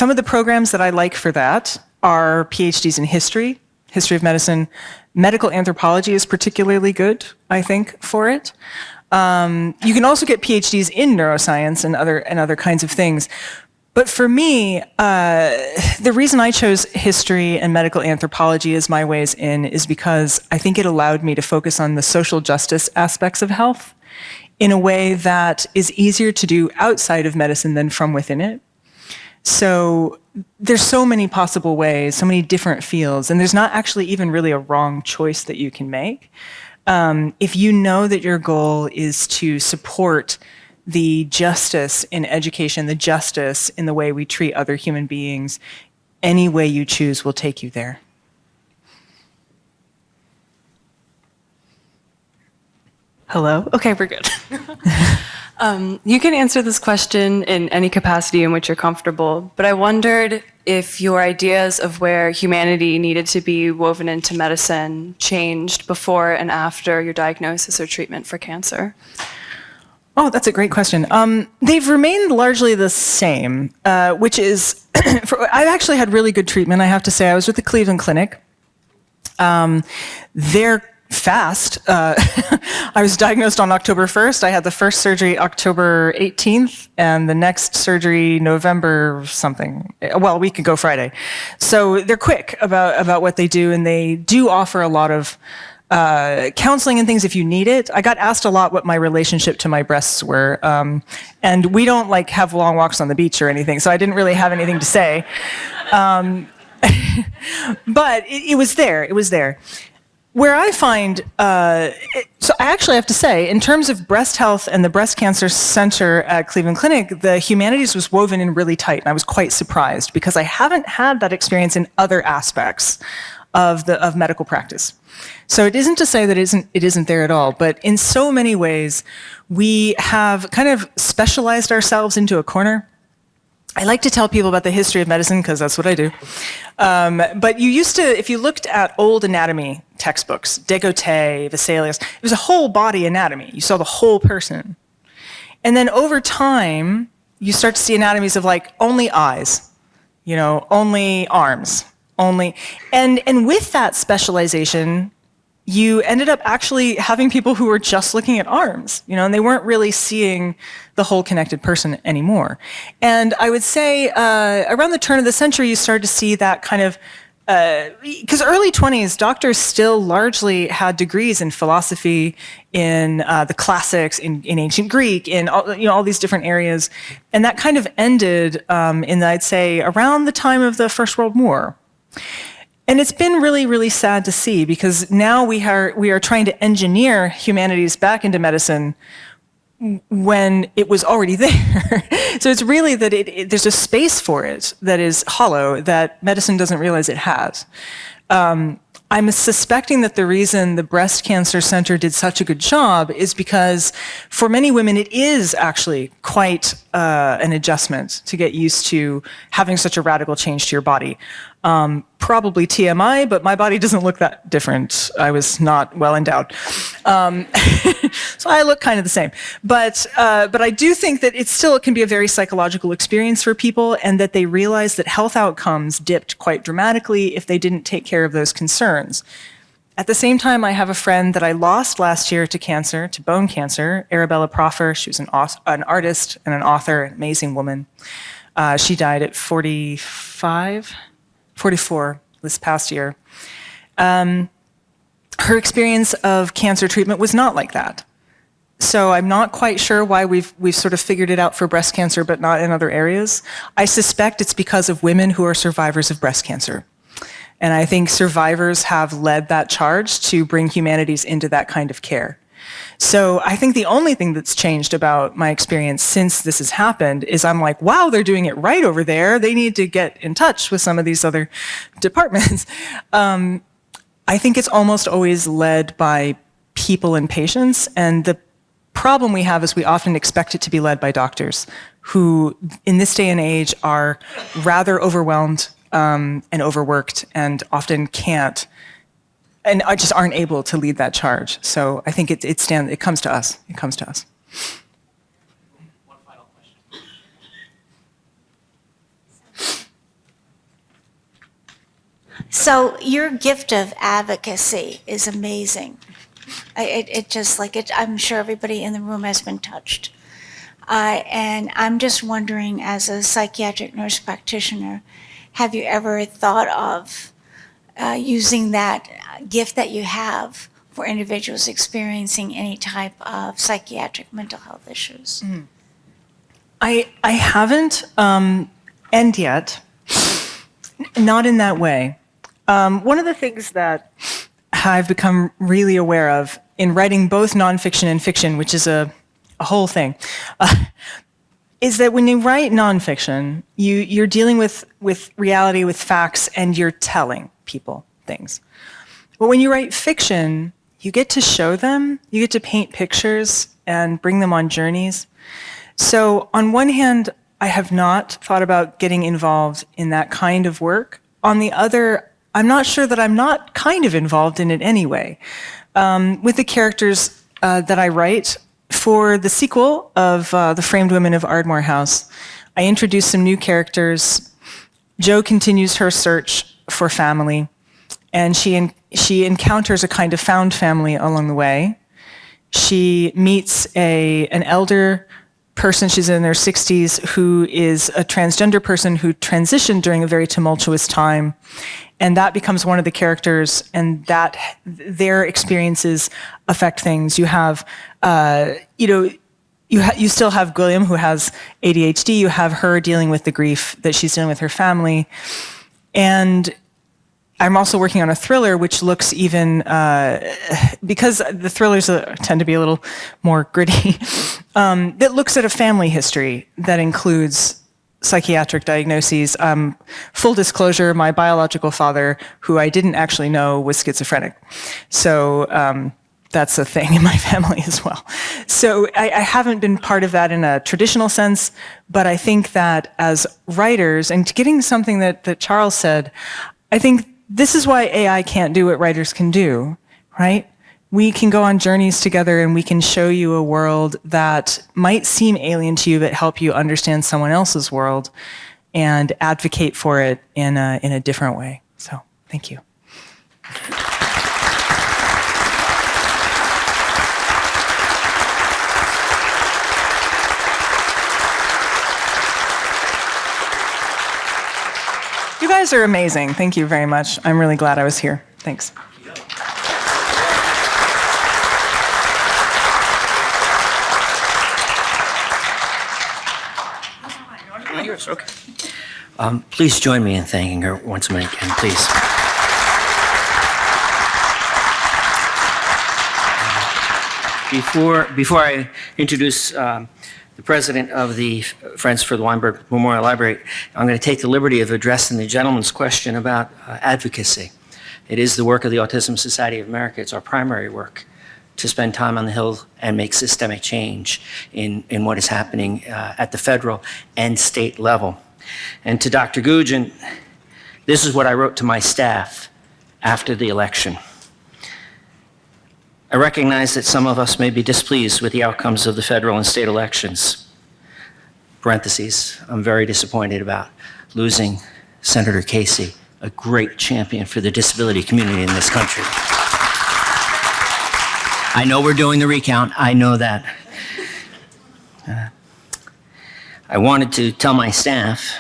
of the programs that I like for that are PhDs in history, history of medicine. Medical anthropology is particularly good, I think, for it. You can also get PhDs in neuroscience and other kinds of things. But for me, the reason I chose history and medical anthropology as my ways in is because I think it allowed me to focus on the social justice aspects of health in a way that is easier to do outside of medicine than from within it. So there's so many possible ways, so many different fields, and there's not actually even really a wrong choice that you can make. If you know that your goal is to support the justice in education, the justice in the way we treat other human beings, any way you choose will take you there. Hello? Okay, we're good. You can answer this question in any capacity in which you're comfortable, but I wondered if your ideas of where humanity needed to be woven into medicine changed before and after your diagnosis or treatment for cancer. Oh, that's a great question. They've remained largely the same, which is, I've actually had really good treatment, I have to say. I was with the Cleveland Clinic. They're fast. I was diagnosed on October 1st. I had the first surgery October 18th, and the next surgery November something. Well, a week ago Friday. So they're quick about what they do, and they do offer a lot of counseling and things if you need it. I got asked a lot what my relationship to my breasts were, and we don't like have long walks on the beach or anything, so I didn't really have anything to say. But it was there. It was there. Where I find, so I actually have to say, in terms of breast health and the Breast Cancer Center at Cleveland Clinic, the humanities was woven in really tight, and I was quite surprised because I haven't had that experience in other aspects of medical practice. So it isn't to say that it isn't there at all, but in so many ways, we have kind of specialized ourselves into a corner. I like to tell people about the history of medicine because that's what I do. But you used to, if you looked at old anatomy textbooks, Degotte, Vesalius, it was a whole body anatomy. You saw the whole person. And then over time, you start to see anatomies of like only eyes, only arms, only. And with that specialization, you ended up actually having people who were just looking at arms, and they weren't really seeing the whole connected person anymore. And I would say around the turn of the century, you started to see that kind of, because early 20s, doctors still largely had degrees in philosophy, in the classics, in ancient Greek, in all these different areas. And that kind of ended I'd say, around the time of the First World War. And it's been really, really sad to see because now we are trying to engineer humanities back into medicine when it was already there. So it's really that there's a space for it that is hollow that medicine doesn't realize it has. I'm suspecting that the reason the Breast Cancer Center did such a good job is because for many women, it is actually quite an adjustment to get used to having such a radical change to your body. Probably TMI, but my body doesn't look that different. I was not well endowed. So I look kind of the same. But I do think that it can be a very psychological experience for people and that they realize that health outcomes dipped quite dramatically if they didn't take care of those concerns. At the same time, I have a friend that I lost last year to cancer, to bone cancer, Arabella Proffer. She was an artist and an author, an amazing woman. She died at 44 this past year. Her experience of cancer treatment was not like that. So I'm not quite sure why we've sort of figured it out for breast cancer, but not in other areas. I suspect it's because of women who are survivors of breast cancer. And I think survivors have led that charge to bring humanities into that kind of care. So I think the only thing that's changed about my experience since this has happened is I'm like, wow, they're doing it right over there. They need to get in touch with some of these other departments. I think it's almost always led by people and patients. And the problem we have is we often expect it to be led by doctors who, in this day and age, are rather overwhelmed and overworked and often can't and just aren't able to lead that charge. So I think it comes to us. It comes to us. One final question. So your gift of advocacy is amazing. I'm sure everybody in the room has been touched. And I'm just wondering, as a psychiatric nurse practitioner, have you ever thought of using that gift that you have for individuals experiencing any type of psychiatric mental health issues? I haven't, and yet, not in that way. One of the things that I've become really aware of in writing both nonfiction and fiction, which is a whole thing, is that when you write nonfiction, you're dealing with reality, with facts, and you're telling people things. But when you write fiction, you get to show them, you get to paint pictures and bring them on journeys. So on one hand, I have not thought about getting involved in that kind of work. On the other, I'm not sure that I'm not kind of involved in it anyway. With the characters that I write, for the sequel of The Framed Women of Ardemore House, I introduced some new characters. Jo continues her search for family, and she encounters a kind of found family along the way. She meets an elder person, she's in their 60s, who is a transgender person who transitioned during a very tumultuous time. And that becomes one of the characters, and that their experiences affect things. You have, you still have William, who has ADHD. You have her dealing with the grief that she's dealing with her family. And I'm also working on a thriller which looks even, because the thrillers tend to be a little more gritty, that looks at a family history that includes psychiatric diagnoses. Full disclosure, my biological father, who I didn't actually know, was schizophrenic. So that's a thing in my family as well. So I haven't been part of that in a traditional sense, but I think that as writers, and getting something that Charles said, I think this is why AI can't do what writers can do, right? We can go on journeys together and we can show you a world that might seem alien to you, but help you understand someone else's world and advocate for it in a different way. So, thank you. You guys are amazing. Thank you very much. I'm really glad I was here. Thanks. Okay. Please join me in thanking her once again, please. Before I introduce the president of the Friends for the Weinberg Memorial Library, I'm going to take the liberty of addressing the gentleman's question about advocacy. It is the work of the Autism Society of America. It's our primary work to spend time on the Hill and make systemic change in what is happening at the federal and state level. And to Dr. Gugin, this is what I wrote to my staff after the election. I recognize that some of us may be displeased with the outcomes of the federal and state elections. Parentheses, I'm very disappointed about losing Senator Casey, a great champion for the disability community in this country. I know we're doing the recount, I know that. I wanted to tell my staff,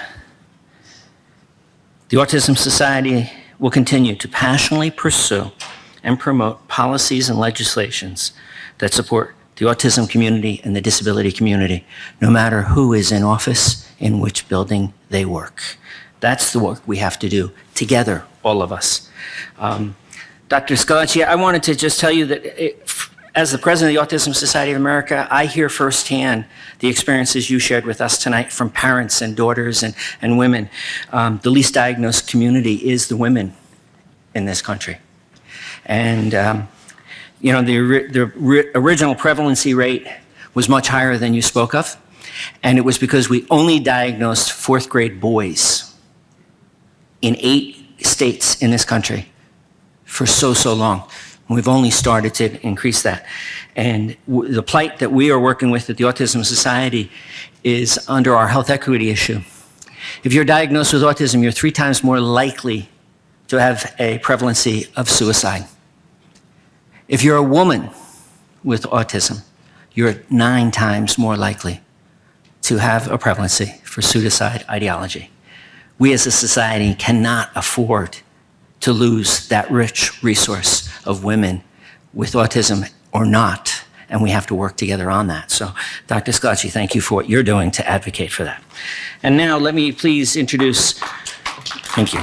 the Autism Society will continue to passionately pursue and promote policies and legislations that support the autism community and the disability community, no matter who is in office, in which building they work. That's the work we have to do together, all of us. Dr. Schillace, I wanted to just tell you that as the president of the Autism Society of America, I hear firsthand the experiences you shared with us tonight from parents and daughters and women. The least diagnosed community is the women in this country. And the original prevalency rate was much higher than you spoke of, and it was because we only diagnosed fourth grade boys in 8 states in this country for so long. We've only started to increase that. And the plight that we are working with at the Autism Society is under our health equity issue. If you're diagnosed with autism, you're 3 times more likely to have a prevalency of suicide. If you're a woman with autism, you're 9 times more likely to have a prevalency for suicide ideology. We as a society cannot afford to lose that rich resource of women with autism or not, and we have to work together on that. So, Dr. Schillace, thank you for what you're doing to advocate for that. And now let me please introduce, thank you.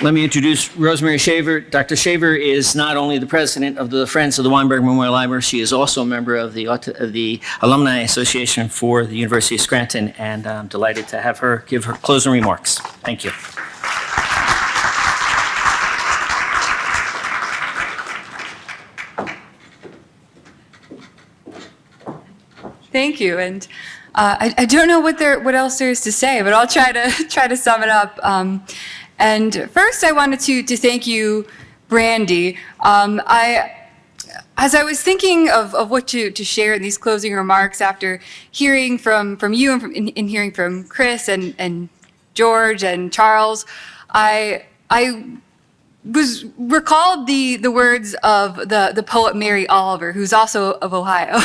Let me introduce Rosemary Shaver. Dr. Shaver is not only the president of the Friends of the Weinberg Memorial Library, she is also a member of the Alumni Association for the University of Scranton, and I'm delighted to have her give her closing remarks. Thank you. Thank you, and I don't know what else there is to say, but I'll try to sum it up. And first, I wanted to thank you, Brandy. As I was thinking of what to share in these closing remarks after hearing from you and hearing from Chris and George and Charles, I recalled the words of the poet Mary Oliver, who's also of Ohio.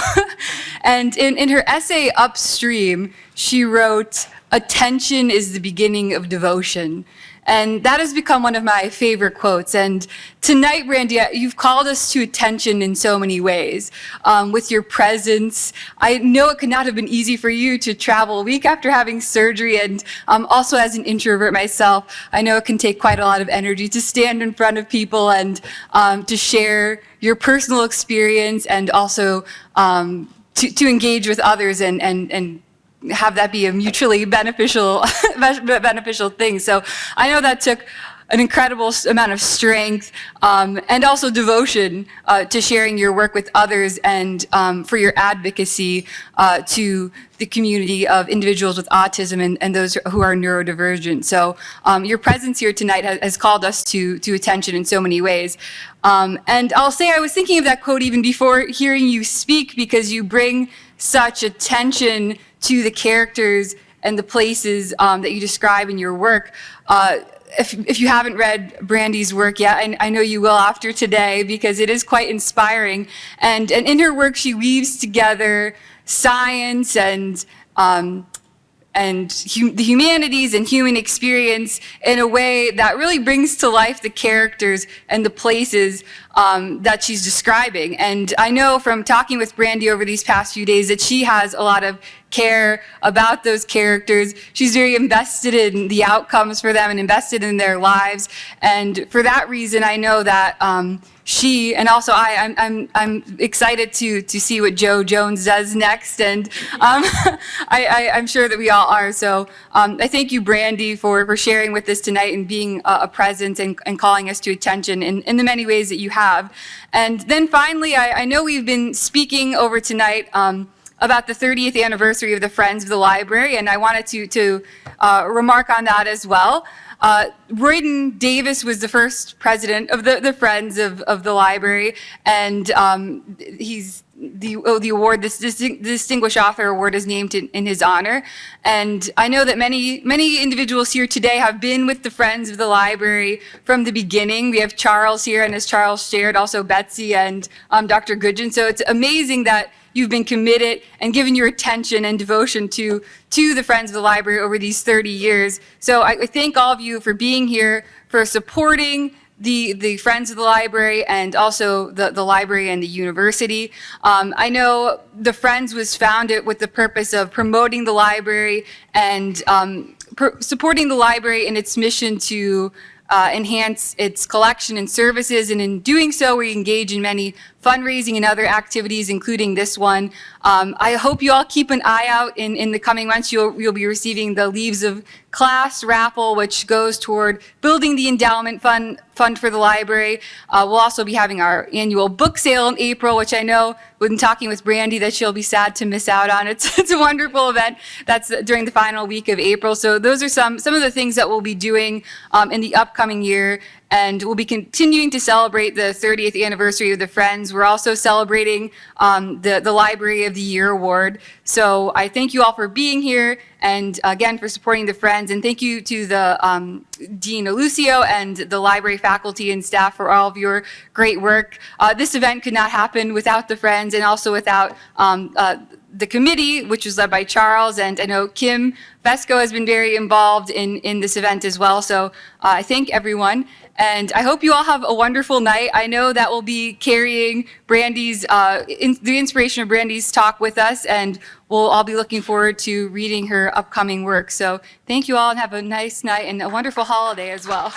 And in her essay Upstream, she wrote, attention is the beginning of devotion. And that has become one of my favorite quotes. And tonight, Brandy, you've called us to attention in so many ways. With your presence, I know it could not have been easy for you to travel a week after having surgery. And also as an introvert myself, I know it can take quite a lot of energy to stand in front of people and to share your personal experience and also to engage with others and have that be a mutually beneficial thing. So I know that took an incredible amount of strength and also devotion to sharing your work with others and for your advocacy to the community of individuals with autism and those who are neurodivergent. So your presence here tonight has called us to attention in so many ways. And I'll say I was thinking of that quote even before hearing you speak, because you bring such attention to the characters and the places that you describe in your work. If you haven't read Brandy's work yet, I know you will after today, because it is quite inspiring. And in her work, she weaves together science and the humanities and human experience in a way that really brings to life the characters and the places that she's describing. And I know from talking with Brandy over these past few days that she has a lot of care about those characters. She's very invested in the outcomes for them and invested in their lives. And for that reason, I know that she, and also I'm excited to see what Joe Jones does next, and I'm sure that we all are. So I thank you, Brandy, for sharing with us tonight and being a presence and calling us to attention in the many ways that you have. And then finally, I know we've been speaking over tonight about the 30th anniversary of the Friends of the Library, and I wanted to remark on that as well. Royden Davis was the first president of the Friends of the Library, and he's the award, this Distinguished Author Award, is named in his honor. And I know that many individuals here today have been with the Friends of the Library from the beginning. We have Charles here, and as Charles shared, also Betsy and Dr. Goodgen. So it's amazing that you've been committed and given your attention and devotion to the Friends of the Library over these 30 years. So I thank all of you for being here, for supporting the Friends of the Library and also the library and the university. I know the Friends was founded with the purpose of promoting the library and supporting the library in its mission to enhance its collection and services, and in doing so, we engage in many fundraising and other activities, including this one. I hope you all keep an eye out in the coming months. You'll be receiving the Leaves of Class raffle, which goes toward building the endowment fund for the library. We'll also be having our annual book sale in April, which I know, when talking with Brandy, that she'll be sad to miss out on. It's a wonderful event. That's during the final week of April. So those are some of the things that we'll be doing in the upcoming year. And we'll be continuing to celebrate the 30th anniversary of the Friends. We're also celebrating the Library of the Year Award. So I thank you all for being here, and again, for supporting the Friends. And thank you to the Dean Lucio and the library faculty and staff for all of your great work. This event could not happen without the Friends, and also without the committee, which was led by Charles, and I know Kim Vesco has been very involved in this event as well. So I thank everyone, and I hope you all have a wonderful night. I know that we'll be carrying Brandy's, the inspiration of Brandy's talk with us, and we'll all be looking forward to reading her upcoming work. So thank you all, and have a nice night and a wonderful holiday as well.